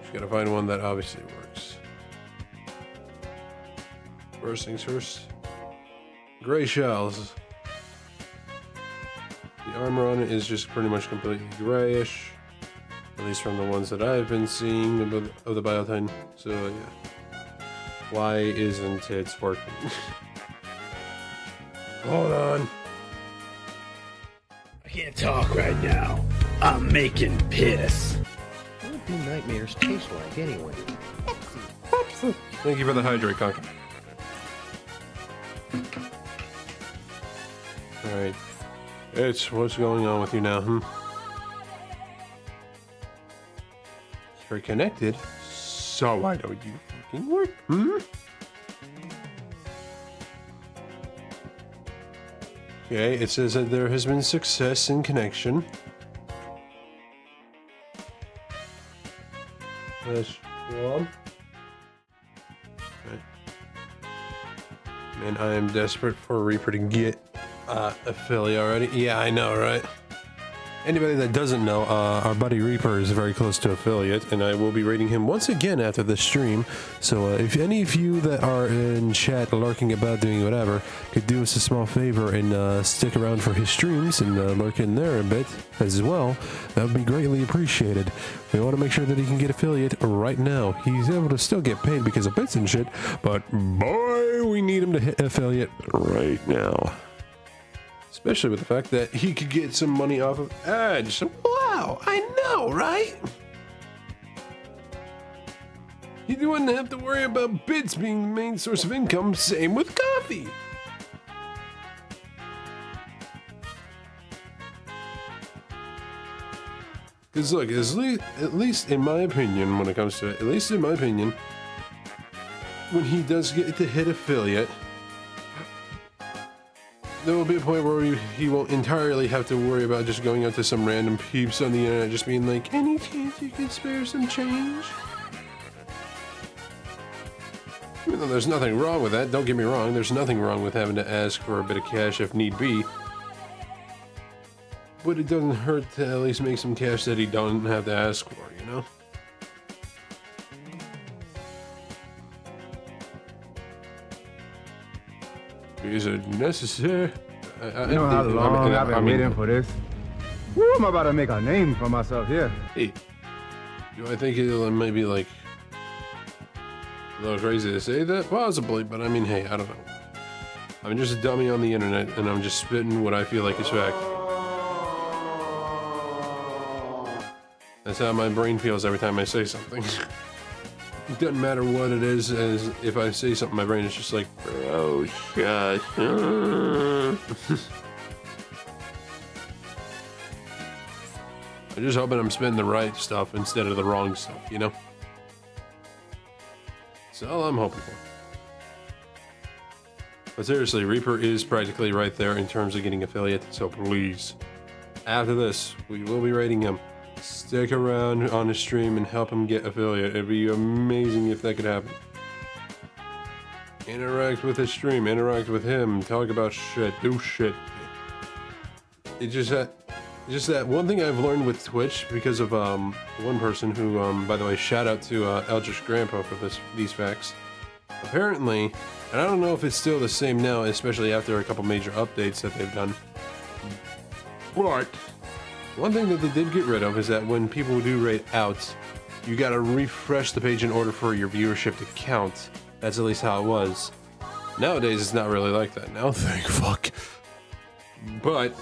S1: Just gotta find one that obviously works. First things first, gray shells. The armor on it is just pretty much completely grayish, at least from the ones that I've been seeing of the Bile Titan. So yeah, why isn't it working? Hold on.
S4: I can't talk right now. I'm making piss.
S2: What do nightmares taste like anyway?
S1: Thank you for the hydrate, Conker. Alright. It's what's going on with you now, You're connected, so why don't you fucking work, Okay, it says that there has been success in connection. Let's go on. Okay. Man, I am desperate for a Reaper to get affiliate already. Yeah, I know, right? Anybody that doesn't know, our buddy Reaper is very close to affiliate, and I will be rating him once again after the stream. So if any of you that are in chat lurking about doing whatever could do us a small favor and stick around for his streams and lurk in there a bit as well, that would be greatly appreciated. We want to make sure that he can get affiliate right now. He's able to still get paid because of bits and shit, but boy, we need him to hit affiliate right now. Especially with the fact that he could get some money off of ads. So, wow, I know, right? He wouldn't have to worry about bits being the main source of income. Same with coffee. Because look, at least in my opinion, when it comes to it, at least in my opinion, when he does get to hit affiliate, there will be a point where he won't entirely have to worry about just going out to some random peeps on the internet just being like, any chance you could spare some change? Even though there's nothing wrong with that, don't get me wrong, there's nothing wrong with having to ask for a bit of cash if need be. But it doesn't hurt to at least make some cash that he don't have to ask for, you know? Is it necessary?
S5: You know how long I've been waiting for this? Woo, I'm about to make a name for myself here.
S1: Hey, do I think it'll maybe like a little crazy to say that? Possibly, but I mean, hey, I don't know. I'm just a dummy on the internet, and I'm just spitting what I feel like is fact. That's how my brain feels every time I say something. It doesn't matter what it is, as if I say something, my brain is just like, bro, shut up. I'm just hoping I'm spending the right stuff instead of the wrong stuff, you know? That's all I'm hoping for. But seriously, Reaper is practically right there in terms of getting affiliate, so please, after this, we will be rating him. Stick around on the stream and help him get affiliate. It'd be amazing if that could happen. Interact with his stream, interact with him, talk about shit, do shit. It just that one thing I've learned with Twitch because of one person who, by the way, shout out to Eldritch Grandpa for these facts. Apparently, and I don't know if it's still the same now, especially after a couple major updates that they've done. But one thing that they did get rid of is that when people do raid out, you gotta refresh the page in order for your viewership to count. That's at least how it was. Nowadays, it's not really like that. Now, thank fuck. But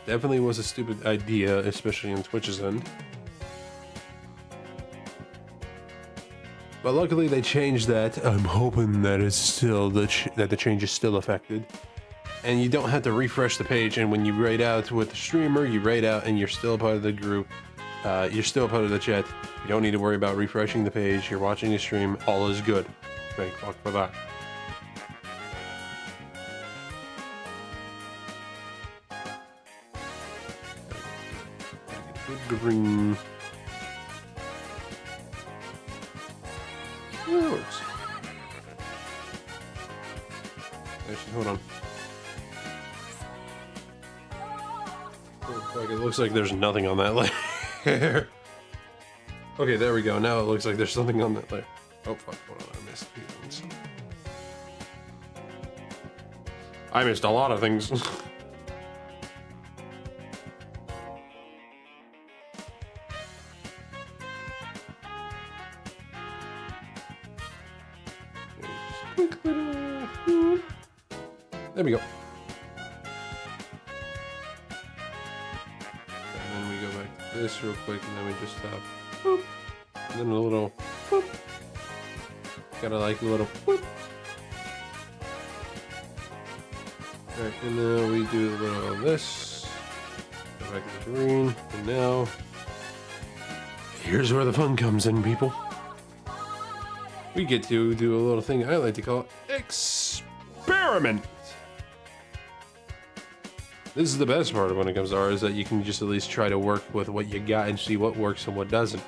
S1: definitely was a stupid idea, especially on Twitch's end. But luckily, they changed that. I'm hoping that it's still that the change is still affected, and you don't have to refresh the page. And when you raid out with the streamer, you raid out, and you're still a part of the group. You're still a part of the chat. You don't need to worry about refreshing the page. You're watching the stream. All is good. Thank fuck for that. Good green. Yeah, that works. Actually, hold on. It looks like there's nothing on that layer. Okay, there we go. Now it looks like there's something on that layer. Oh fuck, hold on, I missed a few things. I missed a lot of things. There we go. And then we go back to this real quick, and then we just stop. Boop. And then a little boop. Gotta like a little boop. Alright, and then we do a little of this. Go back to the green, and now here's where the fun comes in, people. We get to do a little thing I like to call experiment. This is the best part when it comes to art, is that you can just at least try to work with what you got and see what works and what doesn't.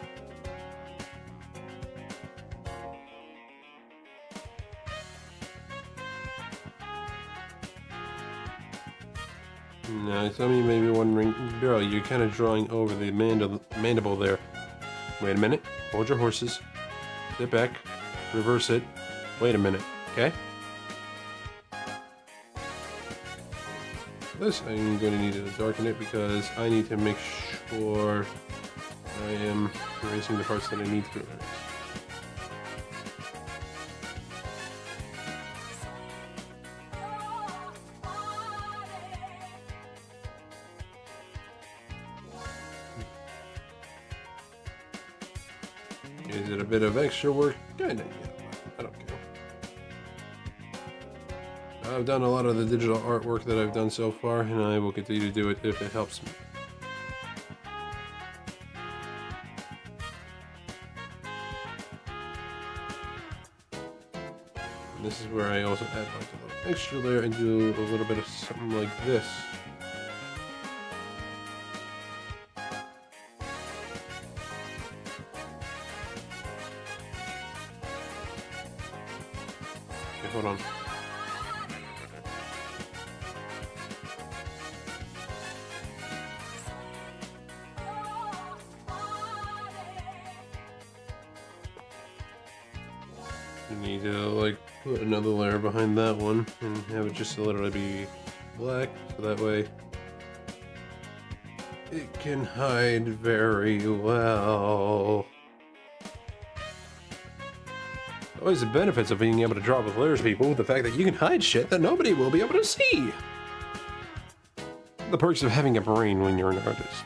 S1: Now, some of you may be wondering, bro, you're kind of drawing over the mandible there. Wait a minute. Hold your horses. Sit back. Reverse it. Wait a minute. Okay? This, I'm going to need to darken it because I need to make sure I am erasing the parts that I need to erase. Is it a bit of extra work? Kinda, yeah. I don't care. I've done a lot of the digital artwork that I've done so far, and I will continue to do it if it helps me. And this is where I also add like a little extra layer and do a little bit of something like this. Okay, hold on. You need to like put another layer behind that one and have it just literally be black, so that way it can hide very well. Always the benefits of being able to draw with layers, people, the fact that you can hide shit that nobody will be able to see. The perks of having a brain when you're an artist.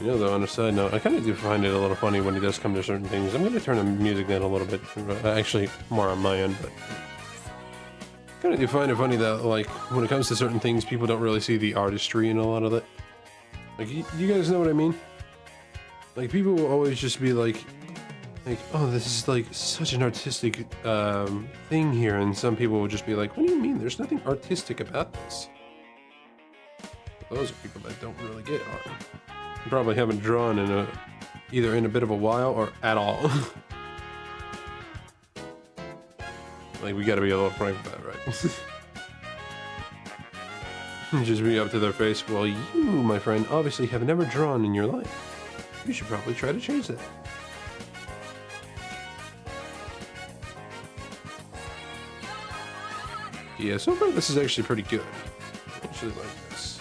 S1: You know, though, on a side note, I kind of do find it a little funny when he does come to certain things. I'm going to turn the music down a little bit. Actually, more on my end, but kind of do find it funny that, like, when it comes to certain things, people don't really see the artistry in a lot of it. Like, you guys know what I mean? Like, people will always just be like, oh, this is, like, such an artistic thing here. And some people will just be like, what do you mean? There's nothing artistic about this. Those are people that don't really get art. Probably haven't drawn in either in a bit of a while or at all. Like, we gotta be a little frank with that, right? Just be up to their face. Well, you, my friend, obviously have never drawn in your life. You should probably try to change that. Yeah, so far this is actually pretty good. I actually like this.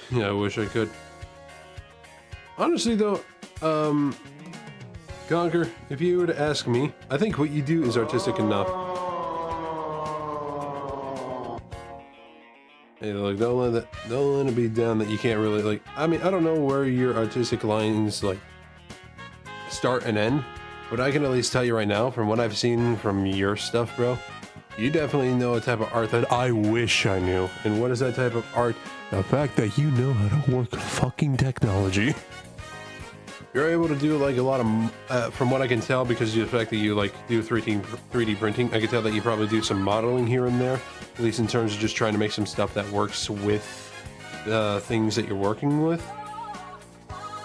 S1: Yeah, I wish I could. Honestly, though, Conker, if you were to ask me, I think what you do is artistic enough. Hey, like, don't let it be down that you can't really, like, I mean, I don't know where your artistic lines, like, start and end, but I can at least tell you right now, from what I've seen from your stuff, bro, you definitely know a type of art that I wish I knew. And what is that type of art? The fact that you know how to work fucking technology. You're able to do like a lot of, from what I can tell, because of the fact that you like do 3D printing, I can tell that you probably do some modeling here and there, at least in terms of just trying to make some stuff that works with the things that you're working with.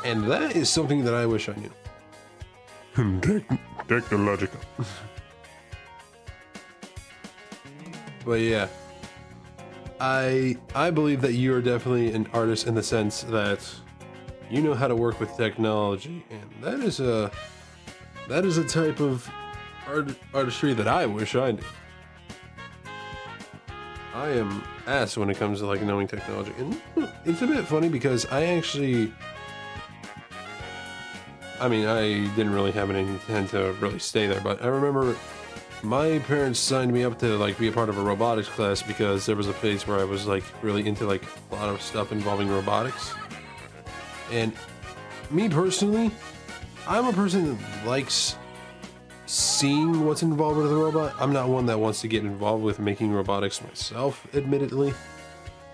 S1: And that is something that I wish I knew. Technological. But yeah, I believe that you are definitely an artist in the sense that you know how to work with technology, and that is a type of artistry that I wish I knew. I am ass when it comes to like knowing technology, and it's a bit funny because I didn't really have any intent to really stay there, but I remember my parents signed me up to like be a part of a robotics class because there was a phase where I was like really into like a lot of stuff involving robotics. And me personally, I'm a person that likes seeing what's involved with a robot. I'm not one that wants to get involved with making robotics myself, admittedly.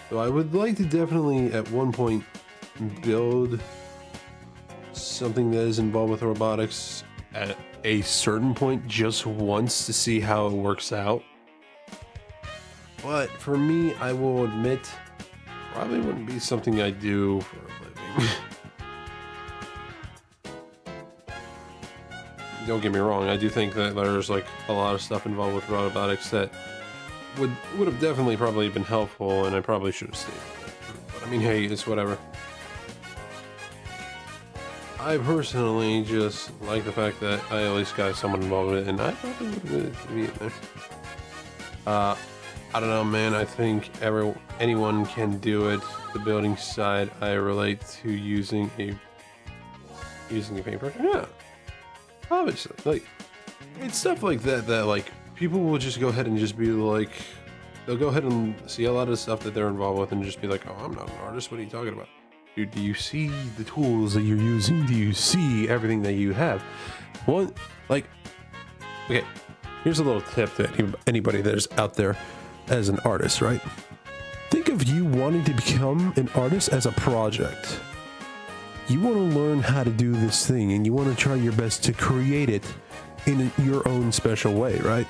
S1: So I would like to definitely at one point build something that is involved with robotics at a certain point just once to see how it works out. But for me, I will admit, probably wouldn't be something I do for a living. Don't get me wrong, I do think that there's like a lot of stuff involved with robotics that would have definitely probably been helpful, and I probably should have stayed with it. But I mean, hey, it's whatever. I personally just like the fact that I at least got someone involved with it, and I probably would have been in there. I don't know, man. I think anyone can do it. The building side, I relate to using a paintbrush. Yeah, obviously, like it's stuff like that like people will just go ahead and just be like, they'll go ahead and see a lot of the stuff that they're involved with and just be like, oh, I'm not an artist. What are you talking about? Dude, do you see the tools that you're using? Do you see everything that you have? One, like, okay, here's a little tip to anybody that is out there as an artist, right? Think of you wanting to become an artist as a project. You want to learn how to do this thing, and you want to try your best to create it in your own special way, right?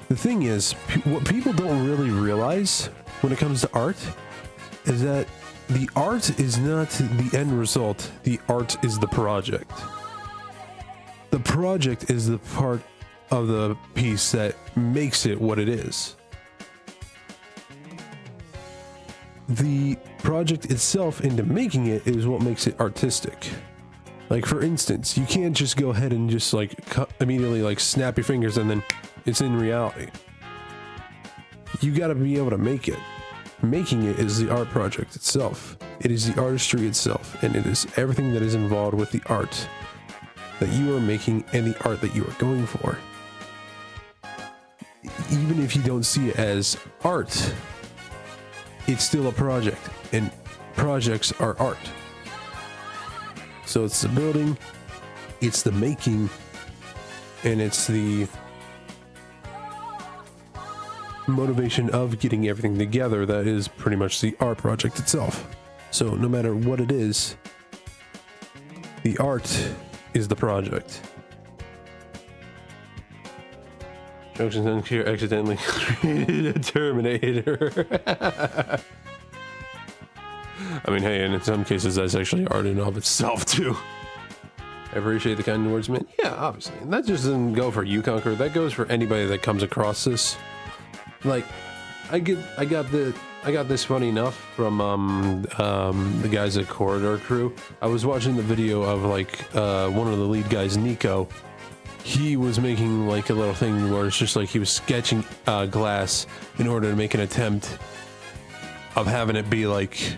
S1: The thing is, what people don't really realize when it comes to art is that the art is not the end result. The art is the project. The project is the part of the piece that makes it what it is. The project itself into making it is what makes it artistic. Like, for instance, you can't just go ahead and just like immediately like snap your fingers and then it's in reality. You got to be able to make it. Making it is the art project itself. It is the artistry itself, and it is everything that is involved with the art that you are making and the art that you are going for. even if you don't see it as art, it's still a project, and projects are art. So it's the building, it's the making, and it's the motivation of getting everything together that is pretty much the art project itself. So no matter what it is, the art is the project. Junction here accidentally created a Terminator. I mean, hey, and in some cases that's actually art in and of itself too. I appreciate the kind words, man. Yeah, obviously. And that just doesn't go for you, Conquer. That goes for anybody that comes across this. Like, I got this funny enough from the guys at Corridor Crew. I was watching the video of like one of the lead guys, Nico. He was making like a little thing where it's just like he was sketching glass in order to make an attempt of having it be like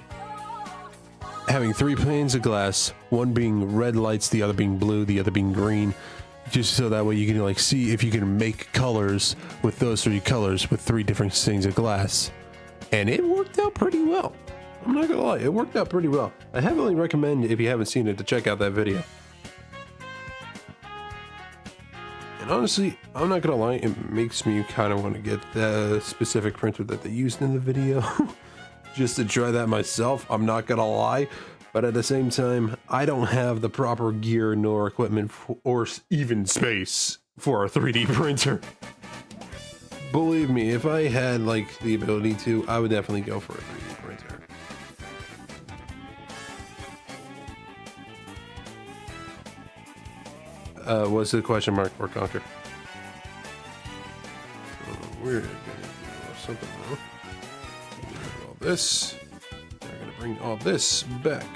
S1: having 3 panes of glass, one being red lights, the other being blue, the other being green, just so that way you can like see if you can make colors with those 3 colors with 3 different stains of glass. And it worked out pretty well. I'm not gonna lie, it worked out pretty well. I heavily recommend, if you haven't seen it, to check out that video. And honestly, I'm not gonna lie, it makes me kind of want to get the specific printer that they used in the video. Just to try that myself, I'm not gonna lie. But at the same time, I don't have the proper gear nor equipment or even space for a 3D printer. Believe me, if I had like the ability to, I would definitely go for a 3D printer. What's the question mark for, Conquer? We're gonna do something now. All this. We're gonna bring all this back.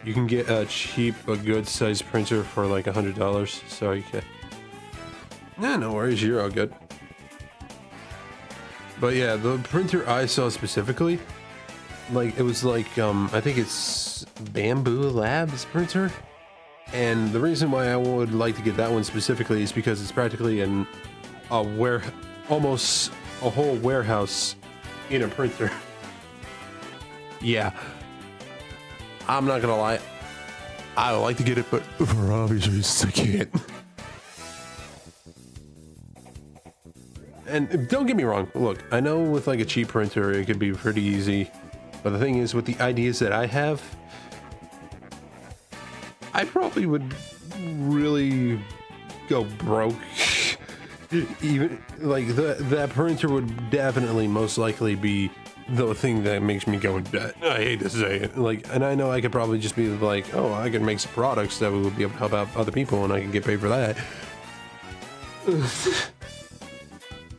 S1: You can get a cheap but good size printer for like $100, so you can. Nah, no worries, you're all good. But yeah, the printer I saw specifically, like it was like I think it's Bamboo Labs printer, and the reason why I would like to get that one specifically is because it's practically almost a whole warehouse in a printer. Yeah, I'm not gonna lie, I would like to get it, but for obvious reasons I can't. And don't get me wrong, look, I know with like a cheap printer it could be pretty easy, but the thing is, with the ideas that I have, I probably would really go broke. Even like that printer would definitely most likely be the thing that makes me go in debt. I hate to say it, like, and I know I could probably just be like, oh, I can make some products that would be able to help out other people and I can get paid for that.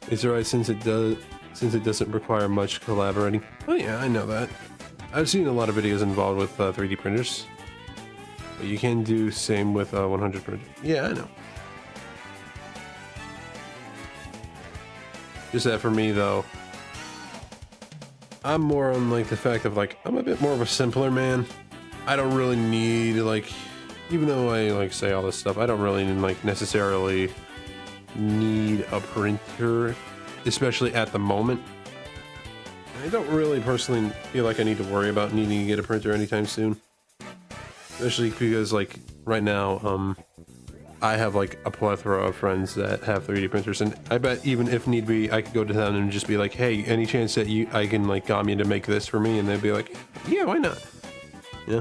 S1: It's alright since it doesn't require much collaborating. Oh yeah, I know that. I've seen a lot of videos involved with 3D printers. But you can do same with 100 printer. Yeah, I know. Just that for me though, I'm more on like the fact of like, I'm a bit more of a simpler man. I don't really need like, even though I like say all this stuff, I don't really like necessarily need a printer, especially at the moment. I don't really personally feel like I need to worry about needing to get a printer anytime soon, especially because like right now I have like a plethora of friends that have 3D printers, and I bet even if need be I could go to them and just be like, hey, any chance that I can like got me to make this for me, and they'd be like, yeah, why not. Yeah,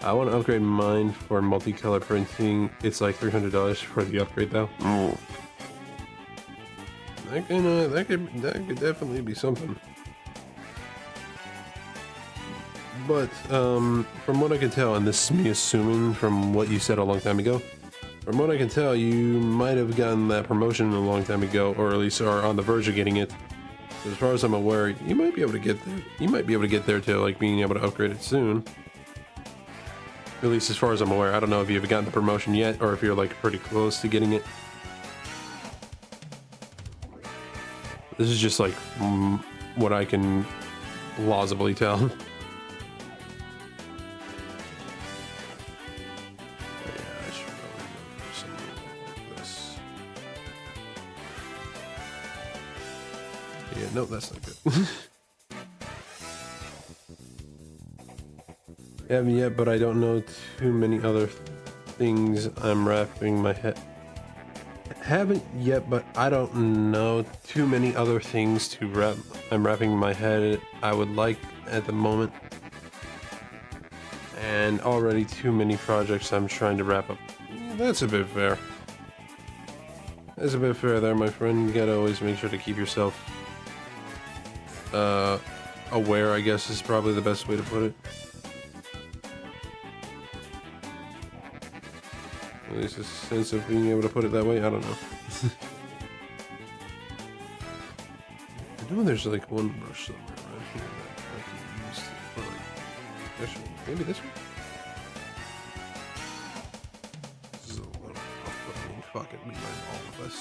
S1: I want to upgrade mine for multicolor printing. It's like $300 for the upgrade though. Oh. That could definitely be something. But from what I can tell, and this is me assuming from what you said a long time ago, from what I can tell, you might have gotten that promotion a long time ago, or at least are on the verge of getting it. As far as I'm aware, you might be able to get there. You might be able to get there to like being able to upgrade it soon. At least as far as I'm aware. I don't know if you've gotten the promotion yet, or if you're like pretty close to getting it. This is just like what I can plausibly tell. Yeah, I should probably go for something like this. no, that's not good. Haven't yet, but I don't know too many other things I'm wrapping my head. Haven't yet, but I don't know too many other things to wrap. I'm wrapping my head I would like at the moment. And already too many projects I'm trying to wrap up. That's a bit fair. That's a bit fair there, my friend. You gotta always make sure to keep yourself aware, I guess is probably the best way to put it. At least a sense of being able to put it that way, I don't know. I know there's like one brush somewhere around here that I can use for like, actually, maybe this one? This is a little off-putting. Fuck it, we mind all of us.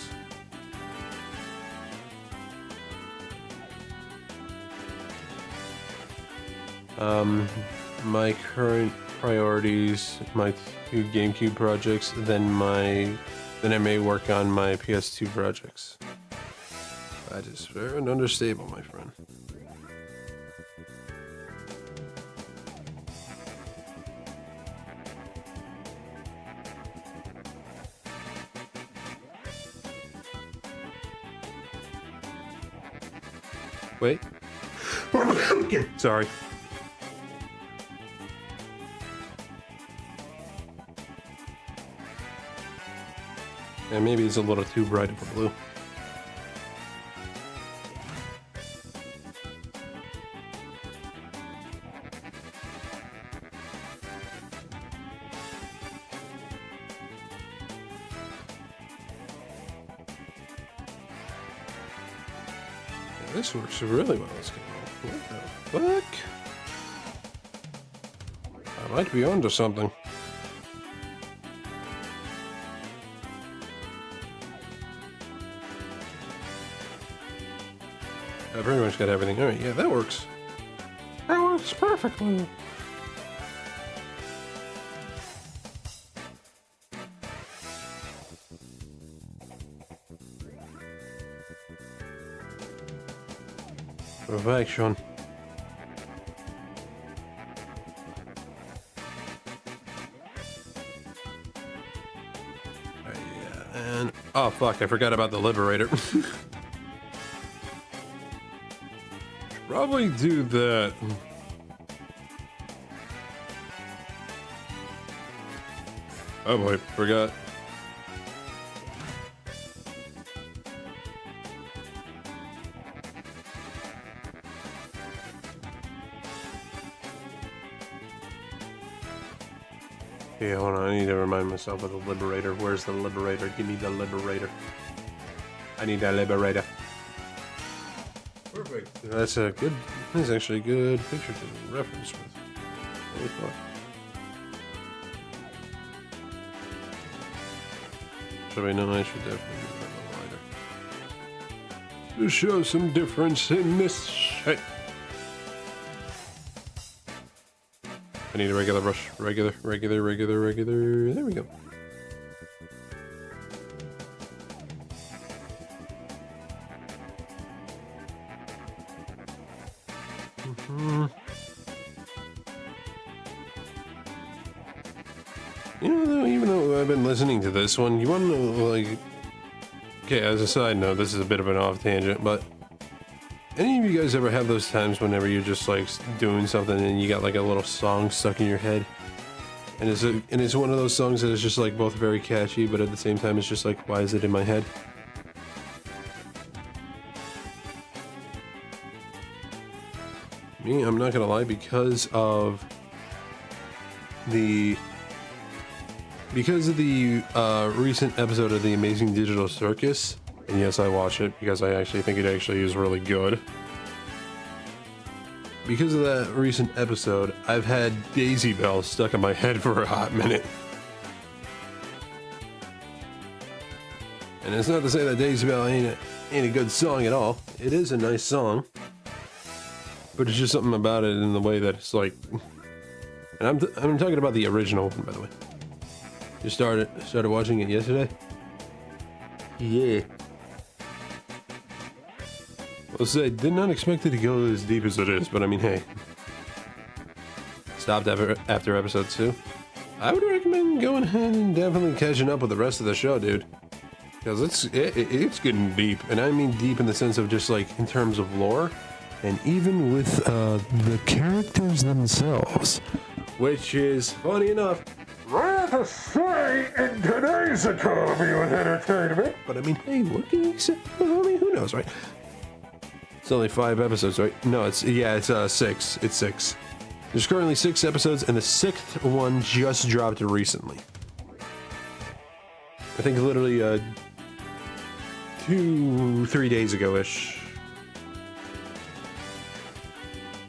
S1: My current priorities, my 2 GameCube projects, then I may work on my PS2 projects. That is fair and understable, my friend. Wait. Sorry. Yeah, maybe it's a little too bright of a blue. Yeah, this works really well. Let's go. What the fuck? I might be onto something. I pretty much got everything. Alright, yeah, that works.
S3: That works perfectly.
S1: Perfection. Yeah, and oh fuck, I forgot about the Liberator. Probably do that. Oh boy, forgot. Okay, hold on, I need to remind myself of the Liberator. Where's the Liberator? Give me the Liberator. I need that Liberator. Perfect. That's a good, that's actually a good picture to reference with. Holy fuck. So I know I should definitely use that lighter. To show some difference in this shit. I need a regular brush. Regular. There we go. You know, even though I've been listening to this one, you want to know, like... Okay, as a side note, this is a bit of an off tangent, but... Any of you guys ever have those times whenever you're just, like, doing something and you got, like, a little song stuck in your head? And it's one of those songs that is just, like, both very catchy, but at the same time it's just like, why is it in my head? Me, I'm not gonna lie, because of the recent episode of The Amazing Digital Circus, and yes, I watch it because I actually think it actually is really good. Because of that recent episode, I've had Daisy Bell stuck in my head for a hot minute. And it's not to say that Daisy Bell ain't a good song at all. It is a nice song. But it's just something about it in the way that it's like... And I'm talking about the original one, by the way. You started watching it yesterday? Yeah. I'll say, I did not expect it to go as deep as it is, but I mean, hey. Stopped after episode 2. I would recommend going ahead and definitely catching up with the rest of the show, dude. Because it's getting deep, and I mean deep in the sense of just like in terms of lore, and even with the characters themselves, which is funny enough.
S3: Rare to say in today's economy with entertainment.
S1: But I mean, hey, what can you say? Well, I mean, who knows, right? It's only 5 episodes, right? No, it's 6. It's 6. There's currently 6 episodes, and the 6th one just dropped recently. I think literally 2-3 days ago-ish.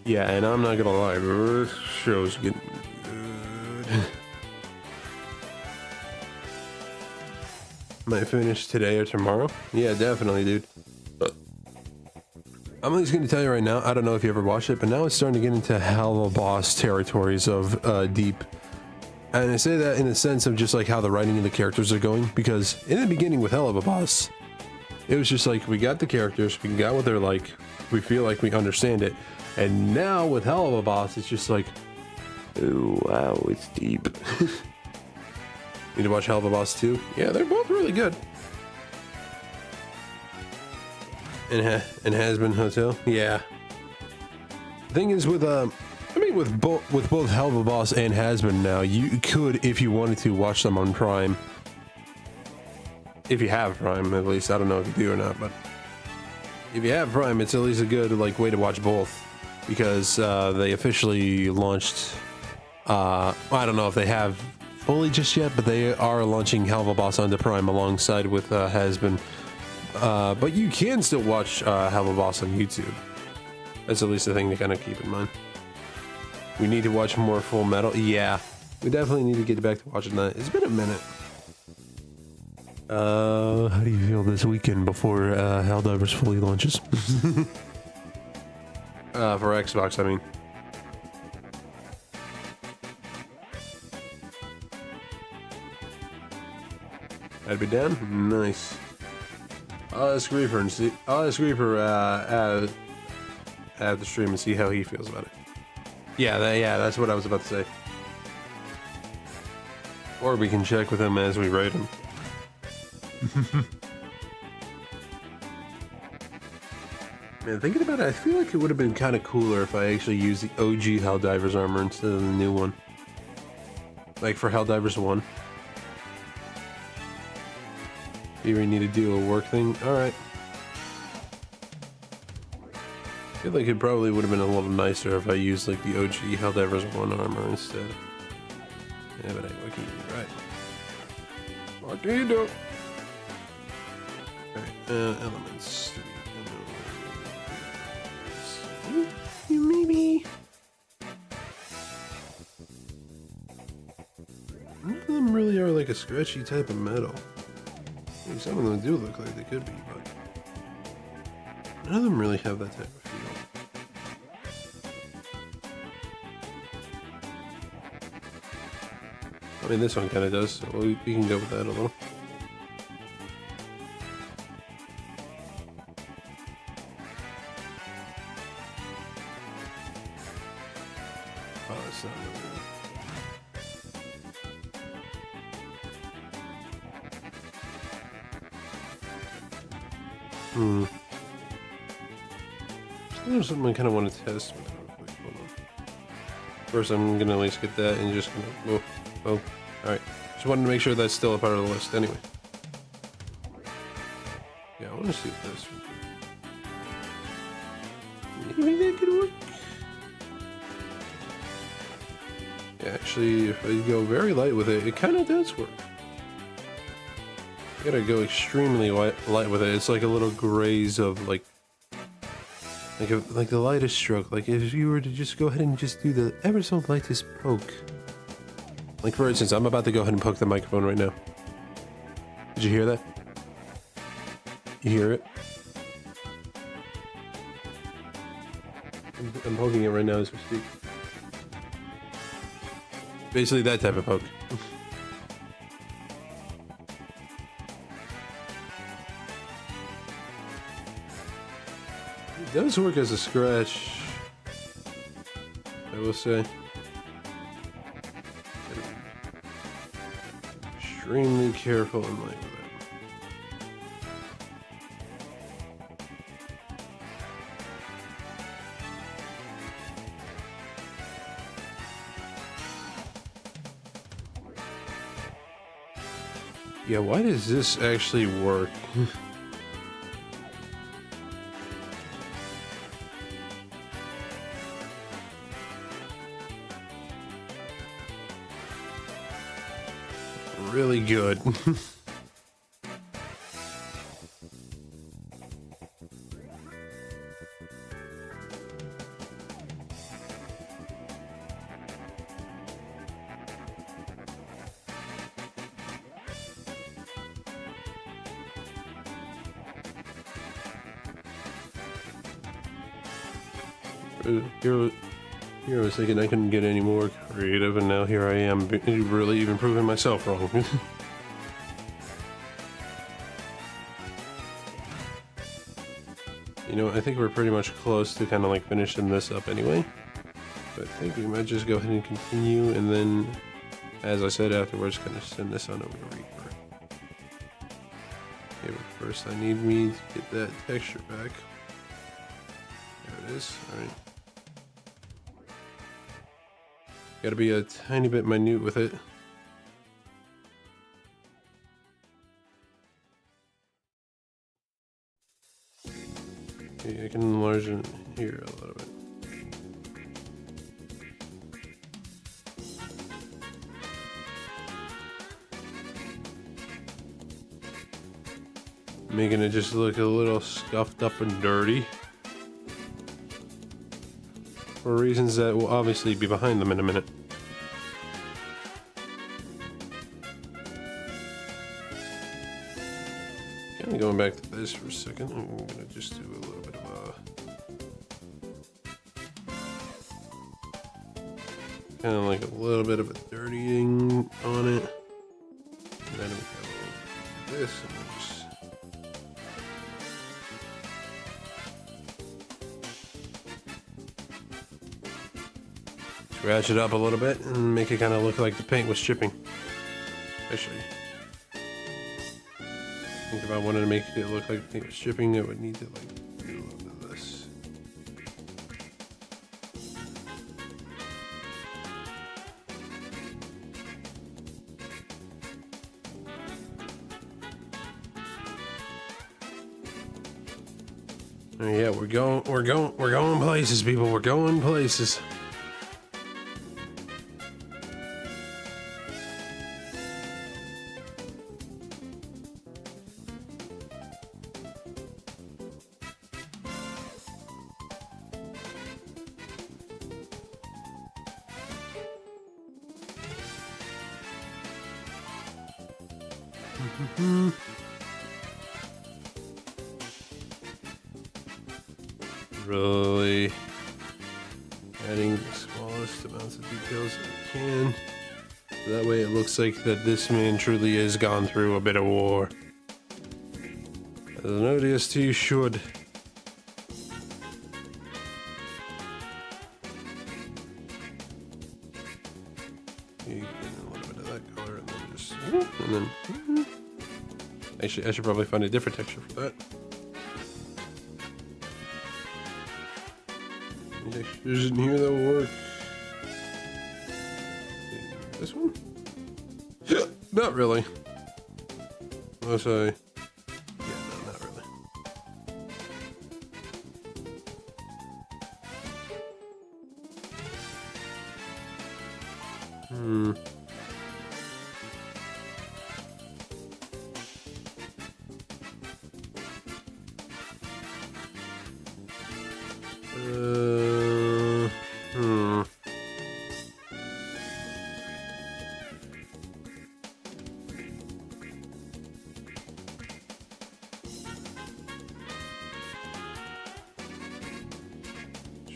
S1: Yeah, and I'm not gonna lie, this show's getting good. Might finish today or tomorrow. Yeah, definitely, dude. I'm just gonna tell you right now, I don't know if you ever watched it, but now it's starting to get into Hell of a Boss territories of deep. And I say that in the sense of just like how the writing and the characters are going, because in the beginning with Hell of a Boss, it was just like, we got the characters, we got what they're like, we feel like we understand it. And now with Hell of a Boss, it's just like, oh wow, it's deep. Need to watch Hell of a Boss 2? Yeah, they're both really good. And Has-Been Hotel? Yeah. The thing is with with both Hell of a Boss and Has-Been now, you could, if you wanted to, watch them on Prime. If you have Prime, at least. I don't know if you do or not, but if you have Prime, it's at least a good way to watch both, because they officially launched. I don't know if they have fully just yet, but they are launching Hell of a Boss onto Prime alongside with Has-Been. But you can still watch Hell of a Boss on YouTube. That's at least a thing to kind of keep in mind. We need to watch more Full Metal. Yeah, we definitely need to get back to watching that. It's been a minute. How do you feel this weekend before Helldivers fully launches? For Xbox, I mean. That'd be done? Nice. I'll ask Reaper at the stream and see how he feels about it. Yeah, that's what I was about to say. Or we can check with him as we rate him. Man, thinking about it, I feel like it would have been kind of cooler if I actually used the OG Helldivers armor instead of the new one. Like for Helldivers 1. You really need to do a work thing? Alright. I feel like it probably would have been a little nicer if I used like the OG Helldivers 1 armor instead. Yeah, but what can you do, right? What can you do? Alright, elements. Maybe. None of them really are like a scratchy type of metal. Maybe some of them do look like they could be, but none of them really have that type of feel. I mean, this one kind of does, so we can go with that a little. Oh, it's not really. There's something I kind of want to test with real quick. Hold on. First, I'm gonna at least get that and just gonna. Oh, alright. Just wanted to make sure that's still a part of the list. Anyway. Yeah, I want to see if this. Maybe that could work. Yeah, actually, if I go very light with it, it kind of does work. I gotta go extremely light with it. It's like a little graze of like the lightest stroke. Like if you were to just go ahead and just do the ever so lightest poke. Like for instance, I'm about to go ahead and poke the microphone right now. Did you hear that? You hear it? I'm poking it right now as we speak. Basically that type of poke. It does work as a scratch, I will say. Extremely careful and light with it. Yeah, why does this actually work? Really good. Here I was thinking I couldn't get any more creative, and now here I am, really even proving myself wrong. You know, I think we're pretty much close to kind of like finishing this up anyway. So I think we might just go ahead and continue, and then, as I said afterwards, kind of send this on over to Reaper. Okay, but first I need me to get that texture back. There it is. Alright. Gotta be a tiny bit minute with it. Okay, I can enlarge it here a little bit. Making it just look a little scuffed up and dirty. For reasons that will obviously be behind them in a minute. Kind of going back to this for a second, I'm gonna just do a little bit of a kind of like a little bit of a dirtying on it. And then we go do this and then just scratch it up a little bit and make it kind of look like the paint was chipping. Actually, I think if I wanted to make it look like the paint was chipping, it would need to like do a little bit of this. Oh, yeah, we're going places, people. We're going places. Really adding the smallest amounts of details I can. So that way it looks like that this man truly has gone through a bit of war. As an ODST should. You get a little bit of that color and then just and then actually I should probably find a different texture for that. Textures in here that will work. This one? Not really. Unless I... Yeah, no, not really.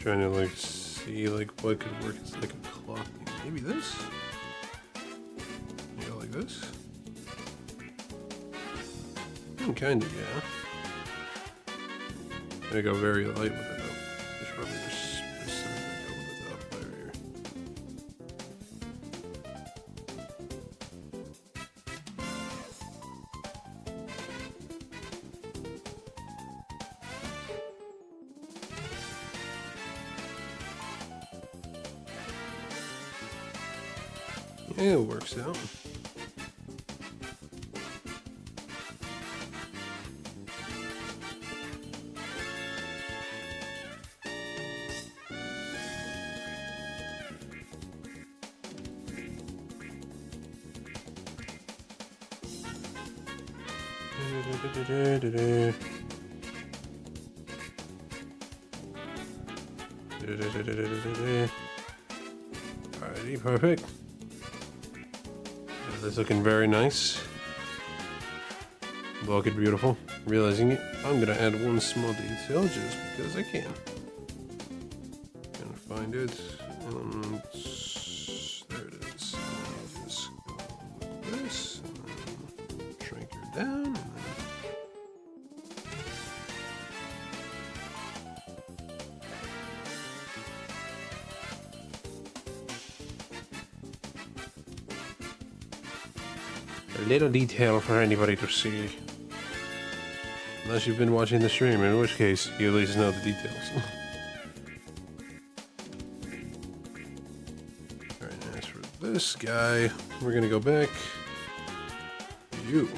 S1: Trying to like see like what could work as like a cloth. Maybe this? Yeah, like this? Kinda, yeah. gonna go very light with it though. I should probably just go with the top layer here. Yeah, it works out. Alrighty, perfect. This is looking very nice. Looking beautiful. Realizing it, I'm gonna add one small detail just because I can. Gonna find it. There it is. Just go like this. And then shrink her down. And then a little detail for anybody to see. Unless you've been watching the stream, in which case you at least know the details. Alright, as for this guy, we're gonna go back to you.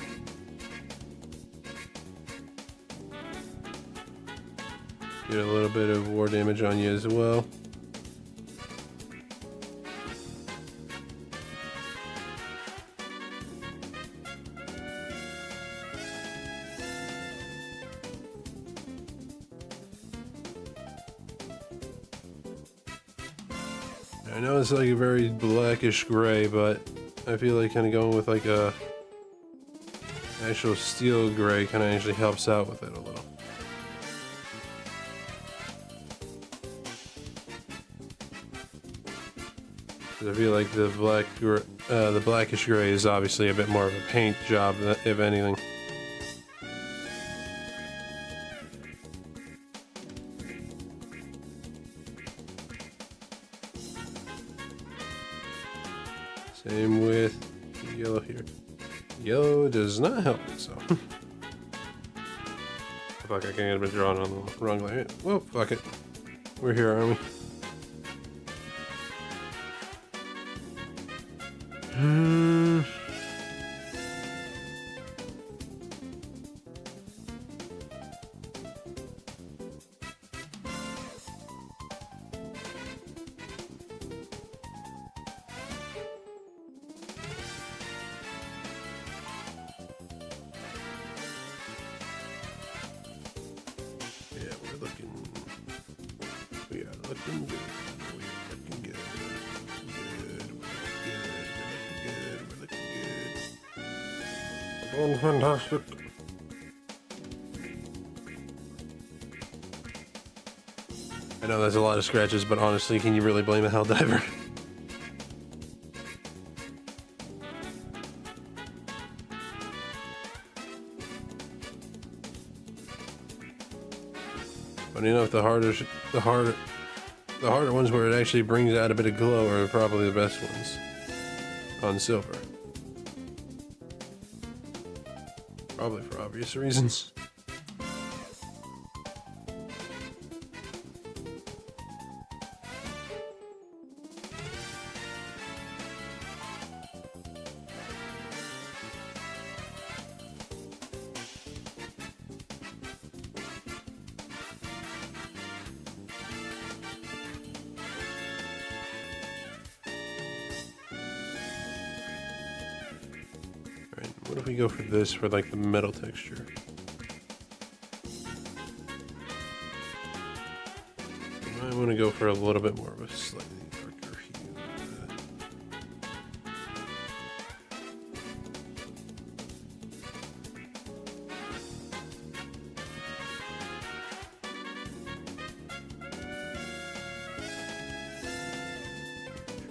S1: Get a little bit of war damage on you as well. I know it's like a very blackish gray, but I feel like kind of going with like a actual steel gray kind of actually helps out with it a little. I feel like the blackish gray is obviously a bit more of a paint job, if anything. Same with the yellow here. Yellow does not help, so. Fuck, I can't get drawn on the wrong layer. Well, fuck it. We're here, aren't we? Yeah, we're looking. We are looking good. We're looking good. We're looking good. Oh, fantastic. I know there's a lot of scratches, but honestly, can you really blame a Helldiver? Funny enough, the harder ones where it actually brings out a bit of glow are probably the best ones on silver. Probably for obvious reasons. What if we go for this for like the metal texture? I want to go for a little bit more of a slightly darker hue.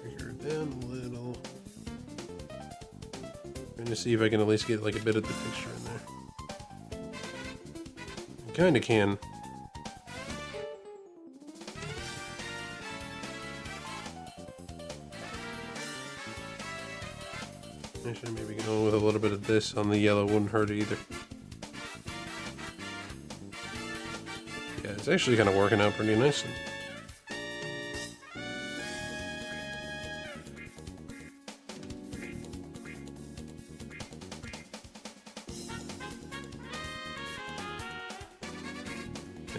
S1: Trigger down a little. Trying to see if I can at least get like a bit of the texture in there. I kinda can. Actually, maybe going with a little bit of this on the yellow wouldn't hurt either. Yeah, it's actually kind of working out pretty nicely.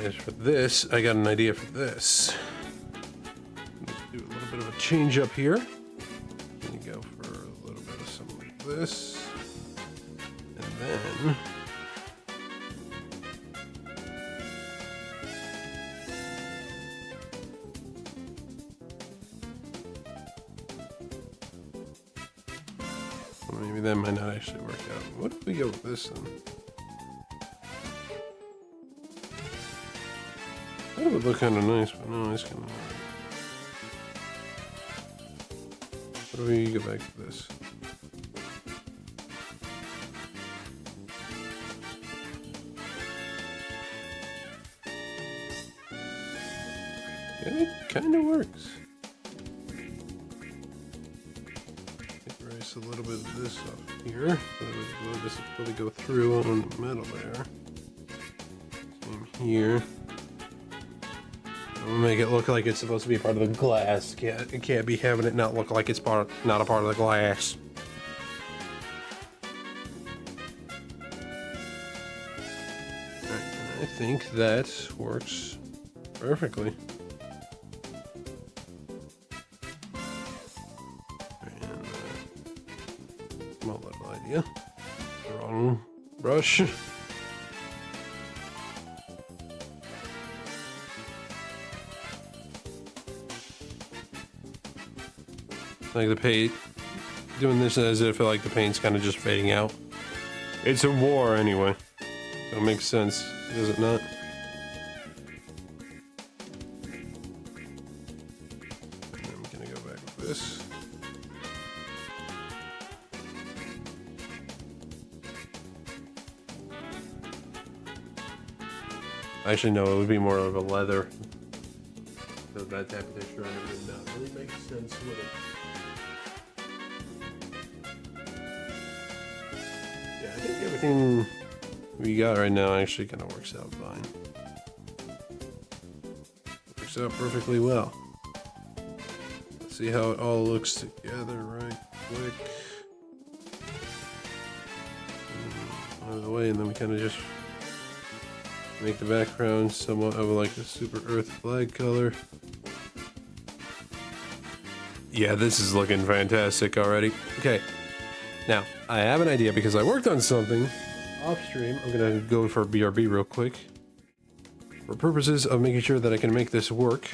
S1: As for this, I got an idea for this. Let's do a little bit of a change up here. Gonna go for a little bit of some like this. And then well, maybe that might not actually work out. What if we go with this then? That would look kind of nice, but no, it's kind of. What do we go back to this? Yeah, it kind of works. Erase a little bit of this off here. So that this will really go through on the metal there. Same here. We'll make it look like it's supposed to be part of the glass. It can't be having it not look like it's not a part of the glass. Alright, I think that works perfectly. And small little idea. Wrong brush. Like the paint, doing this as if like the paint's kind of just fading out. It's a war anyway, so it makes sense, does it not? And I'm gonna go back with this. Actually, no, it would be more of a leather. So that type of texture on it would not really make sense, would it? Yeah, I think everything we got right now actually kind of works out fine. Works out perfectly well. Let's see how it all looks together right quick. Out of the way, and then we kind of just make the background somewhat of like a super earth flag color. Yeah, this is looking fantastic already. Okay, now I have an idea because I worked on something off stream. I'm gonna go for BRB real quick for purposes of making sure that I can make this work.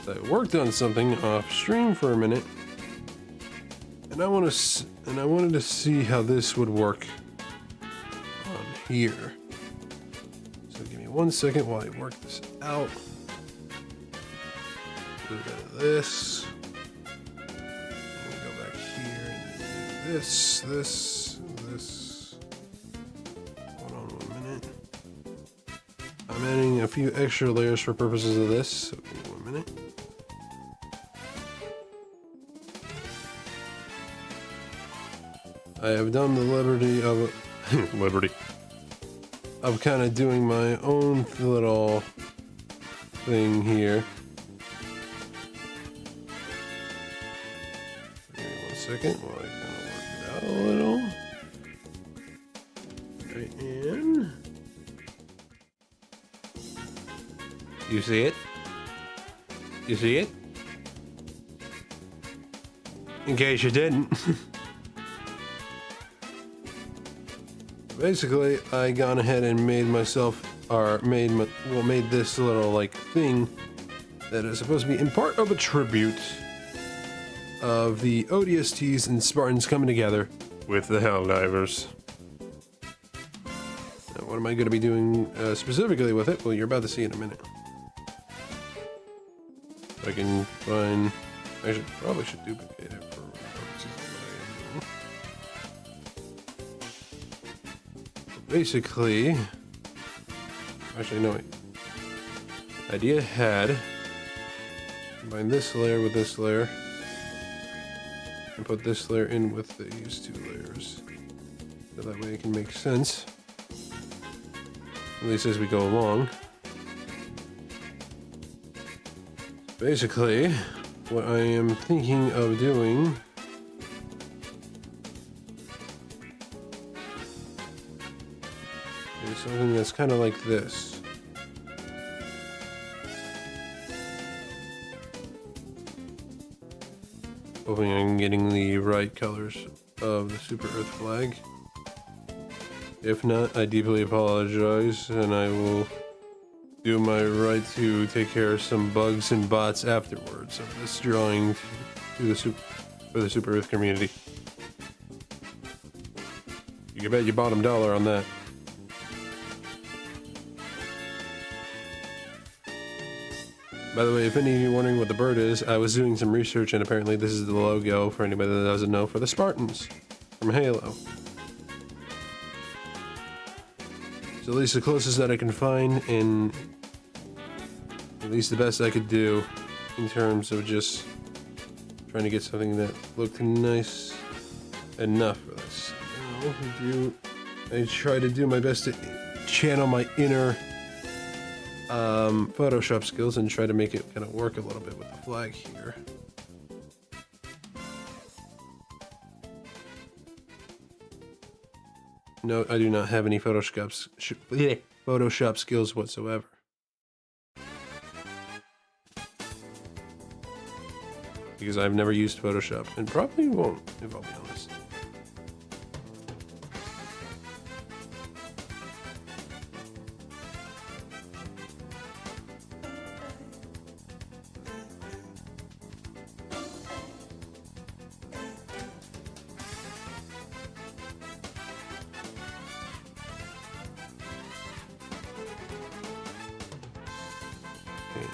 S1: So I worked on something off stream for a minute, and I wanted to see how this would work on here. So give me 1 second while I work this out. A little bit of this. This. Hold on 1 minute. I'm adding a few extra layers for purposes of this. So give me 1 minute. I have done the liberty of of kind of doing my own little thing here. Give me 1 second while I kind of work it out a little. Right in. You see it? You see it? In case you didn't. Basically, I gone ahead and made myself, or made this little like thing that is supposed to be in part of a tribute of the ODSTs and Spartans coming together with the Helldivers. Now, what am I going to be doing specifically with it? Well, you're about to see in a minute. If I can find, I probably should duplicate it for purposes of what I am doing. Basically, actually no wait. Idea had combine this layer with this layer. and put this layer in with these two layers. So that way it can make sense. At least as we go along. Basically, what I am thinking of doing is something that's kind of like this. Hoping I'm getting the right colors of the Super Earth flag. If not, I deeply apologize, and I will do my right to take care of some bugs and bots afterwards of this drawing to the for the Super Earth community. You can bet your bottom dollar on that. By the way, if any of you are wondering what the bird is, I was doing some research, and apparently this is the logo, for anybody that doesn't know, for the Spartans from Halo. It's at least the closest that I can find, and at least the best I could do in terms of just trying to get something that looked nice enough for this. I try to do my best to channel my inner Photoshop skills and try to make it kind of work a little bit with the flag here. No, I do not have any Photoshop skills whatsoever. Because I've never used Photoshop and probably won't, if I'll be honest.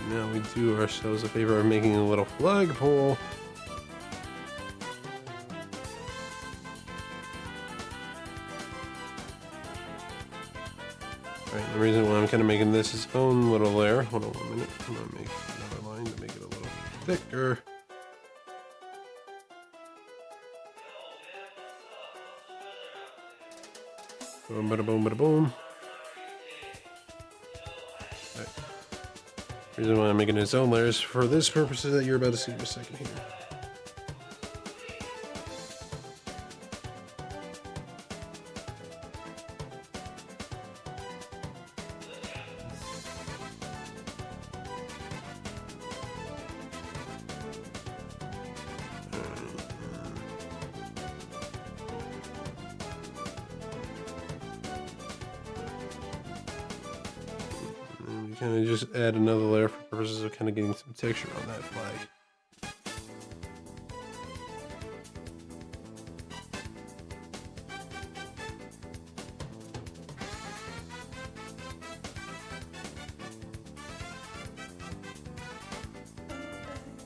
S1: Now we do ourselves a favor of making a little flagpole. Alright, the reason why I'm kind of making this its own little layer. Hold on 1 minute. I'm going to make another line to make it a little thicker. Boom, bada boom, bada boom. Reason why I'm making its own layers for this purpose that you're about to see in a second here. Kind of just add another layer for purposes of kind of getting some texture on that flag.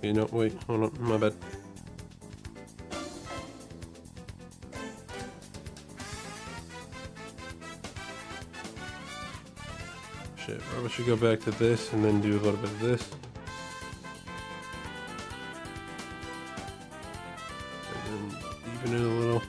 S1: You know, wait, hold on, my bad. Shit, probably should go back to this and then do a little bit of this. And then deepen it a little.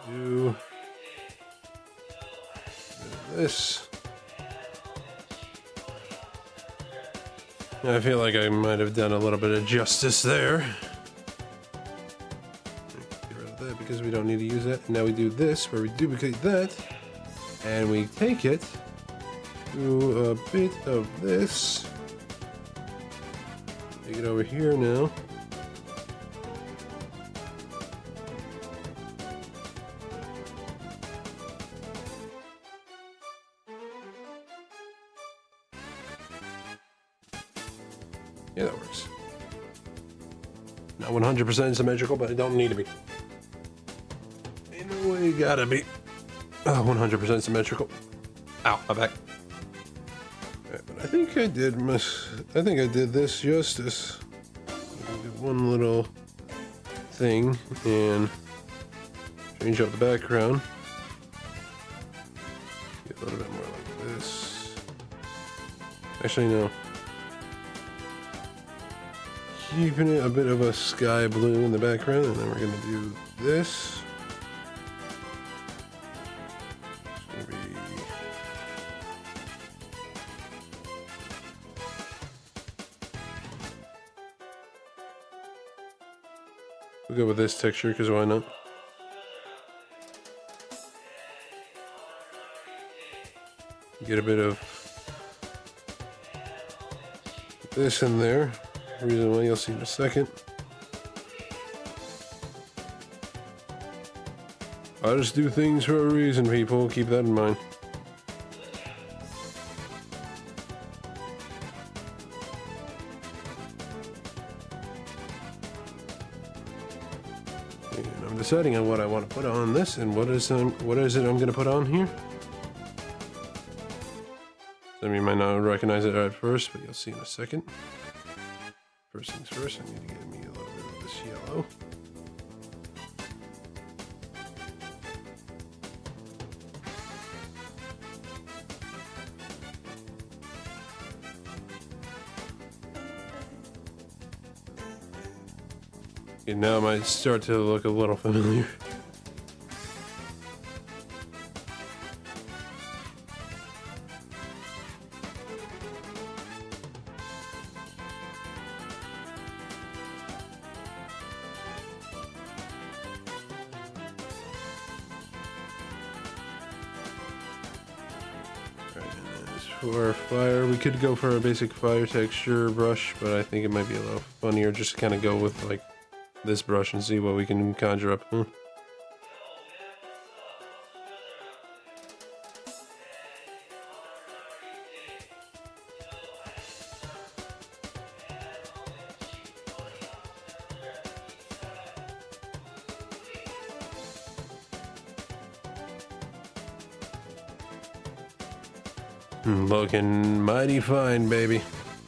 S1: Do this. I feel like I might have done a little bit of justice there. Get rid of that because we don't need to use that. Now we do this where we duplicate that and we take it to a bit of this. Take it over here now. Yeah, that works. Not 100% symmetrical, but it don't need to be. Ain't no way you gotta be 100% symmetrical. Ow, my back. Right, but I think I did this justice. I did one little thing and change up the background. Get a little bit more like this. Actually, no. Keeping it a bit of a sky blue in the background, and then we're gonna do this. It's gonna be we'll go with this texture because why not? Get a bit of this in there. Reason why you'll see in a second. I just do things for a reason, people. Keep that in mind. And I'm deciding on what I want to put on this and what is it I'm going to put on here. Some of you might not recognize it at first, but you'll see in a second. First things first, I need to get me a little bit of this yellow. Okay, now it might start to look a little familiar. For fire, we could go for a basic fire texture brush, but I think it might be a little funnier just to kind of go with like this brush and see what we can conjure up. Looking mighty fine, baby.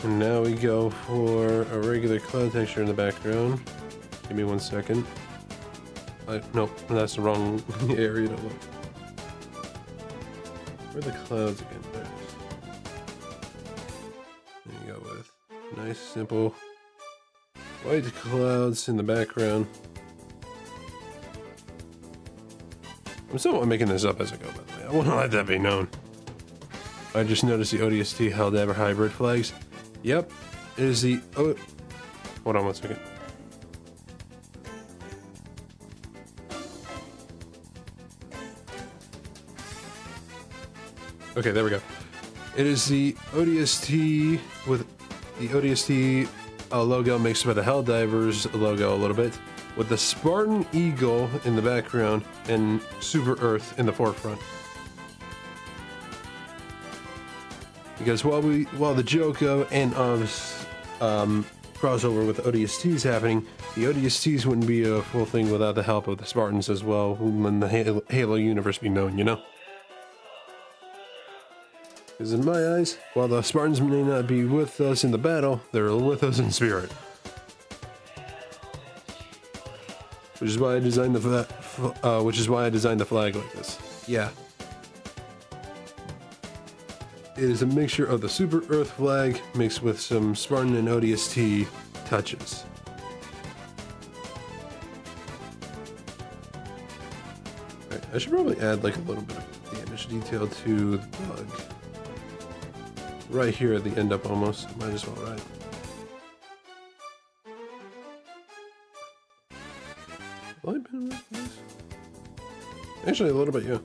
S1: And now we go for a regular cloud texture in the background. Give me 1 second. Nope, that's the wrong area to look. Where are the clouds again? There you go with nice, simple white clouds in the background. I'm somewhat making this up as I go, by the way. I want to let that be known. I just noticed the ODST Helldiver hybrid flags. Yep, it is the hold on 1 second. Okay, there we go. It is the ODST with the ODST logo mixed with the Helldivers logo a little bit, with the Spartan Eagle in the background and Super Earth in the forefront. Because while the joke of and crossover with ODST is happening, the ODSTs wouldn't be a full thing without the help of the Spartans as well, whom in the Halo universe be known, you know? Because in my eyes, while the Spartans may not be with us in the battle, they're with us in spirit. Which is why I designed the flag like this. Yeah. It is a mixture of the Super Earth flag mixed with some Spartan and ODST touches. Right, I should probably add like a little bit of damage detail to the bug. Right here at the end up almost. Might as well, right? Have I been with this? Actually, a little bit, yeah.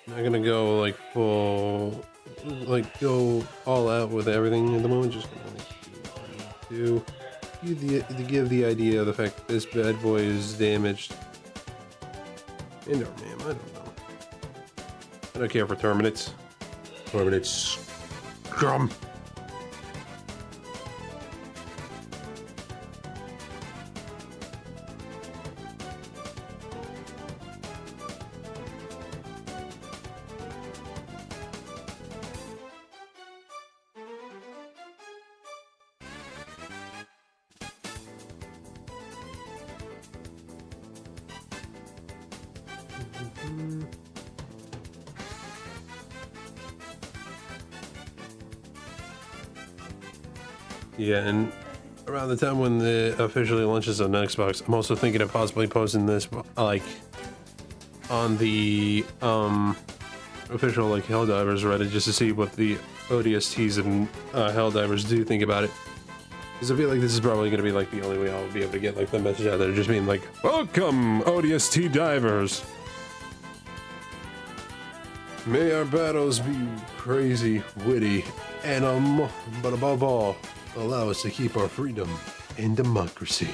S1: Not gonna go like full, like go all out with everything at the moment. Just gonna like, do to give the idea of the fact that this bad boy is damaged. And or ma'am, I don't know. I don't care for terminates. Terminates. Scrum. Yeah, and around the time when the officially launches on Xbox, I'm also thinking of possibly posting this like on the official like Helldivers Reddit just to see what the ODSTs and Helldivers do think about it. Because I feel like this is probably going to be like the only way I'll be able to get like the message out there, just being like, "Welcome, ODST divers. May our battles be crazy, witty, and but above all, allow us to keep our freedom and democracy."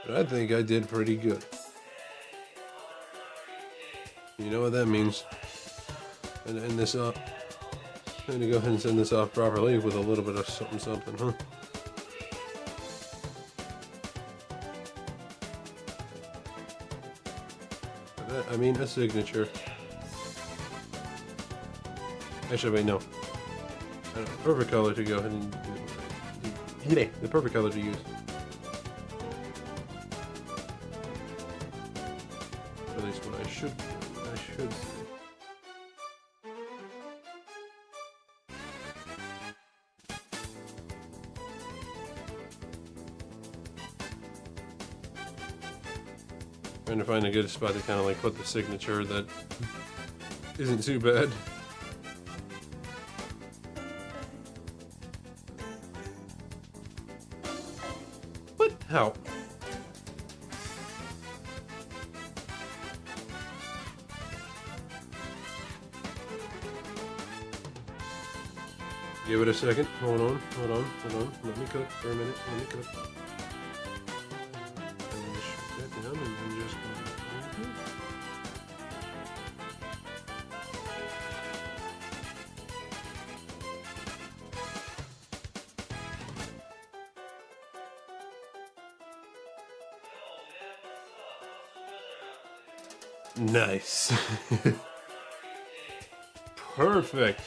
S1: But I think I did pretty good. You know what that means? And end this up. I'm gonna go ahead and send this off properly with a little bit of something, something, huh? I mean, a signature. Actually, wait, no. Perfect color to go ahead and do. The perfect color to use. At least what I should say. Trying to find a good spot to kind of like put the signature that isn't too bad. What? How? Give it a second. Hold on. Let me cook for a minute. Let me cook. Nice. Perfect.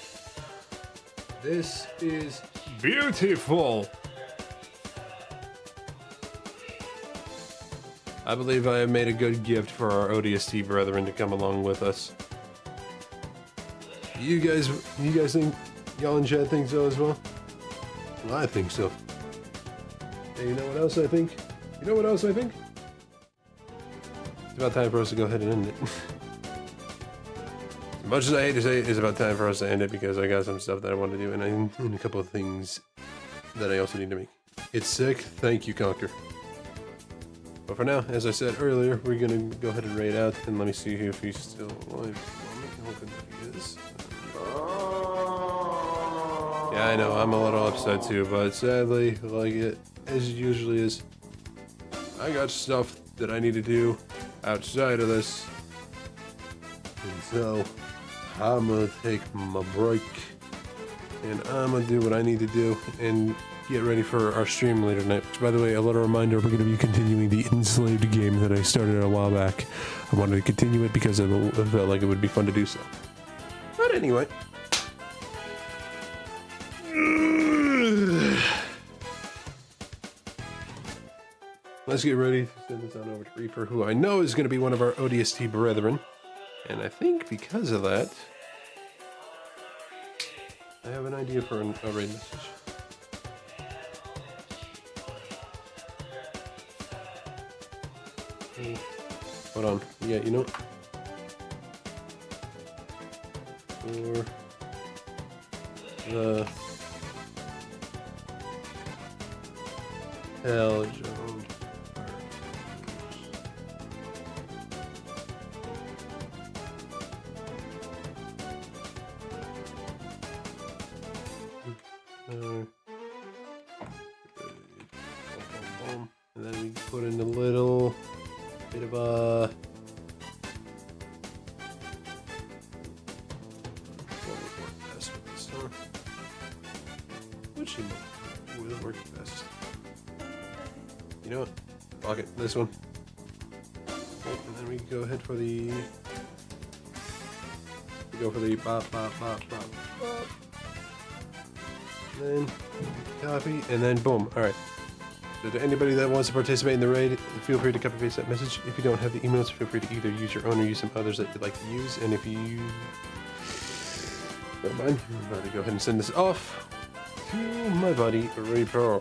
S1: This is beautiful. I believe I have made a good gift for our ODST brethren to come along with us. You guys think, y'all in chat think so as well? Well, I think so. Hey, you know what else I think? You know what else I think? It's about time for us to go ahead and end it. As much as I hate to say it, it's about time for us to end it because I got some stuff that I want to do and a couple of things that I also need to make. It's sick. Thank you, Conquer. But for now, as I said earlier, we're gonna go ahead and raid out, and let me see if he's still alive. I'm hoping that he is. Yeah, I know, I'm a little upset too, but sadly, like it as it usually is, I got stuff that I need to do outside of this. And so, I'm gonna take my break, and I'm gonna do what I need to do, and get ready for our stream later tonight. Which, by the way, a little reminder, we're going to be continuing the Enslaved game that I started a while back. I wanted to continue it because I felt like it would be fun to do so. But anyway. Let's get ready to send this on over to Reaper, who I know is going to be one of our ODST brethren. And I think because of that, I have an idea for a raid message. Hold on. Yeah, you know. For the Hellhound. And then we put in a little bit of a what would work best with this, huh? Which would work best? You know what? Fuck it, this one. Oh, and then we go ahead for the. We go for the bop bop bop bop bop. And then copy, and then boom. All right. So to anybody that wants to participate in the raid, feel free to copy paste that message. If you don't have the emails, feel free to either use your own or use some others that you'd like to use. And if you don't mind, I'm about to go ahead and send this off to my buddy Reaper.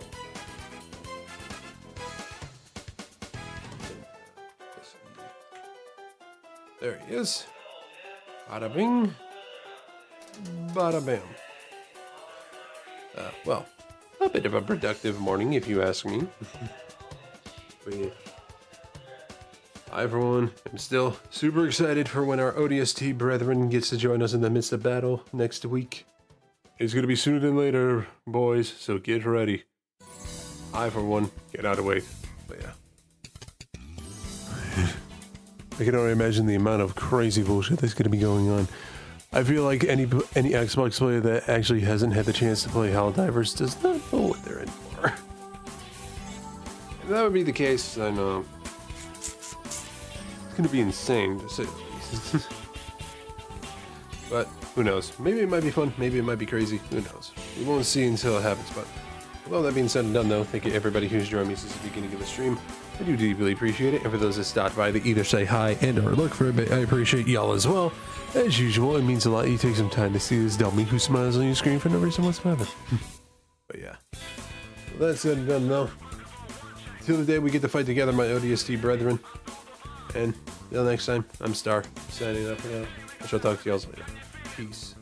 S1: There he is. Bada bing. Bada bam. Well, a bit of a productive morning, if you ask me. But yeah. I, for one, am still super excited for when our ODST brethren gets to join us in the midst of battle next week. It's going to be sooner than later, boys, so get ready. I, for one, get out of the way. But yeah. I can only imagine the amount of crazy bullshit that's going to be going on. I feel like any Xbox player that actually hasn't had the chance to play Helldivers does not know what they're in for. If that would be the case, then it's going to be insane to say the least. But who knows? Maybe it might be fun. Maybe it might be crazy. Who knows? We won't see until it happens. But with all that being said and done, though, thank you everybody who's joined me since the beginning of the stream. I do deeply appreciate it. And for those that stopped by to either say hi and or look for a bit, I appreciate y'all as well. As usual, it means a lot you take some time to see this dummy who smiles on your screen for no reason whatsoever. But yeah. Well, that's said and done, though. Till the day we get to fight together, my ODST brethren. And until next time, I'm Star, signing up for now. I shall talk to y'all later. Peace.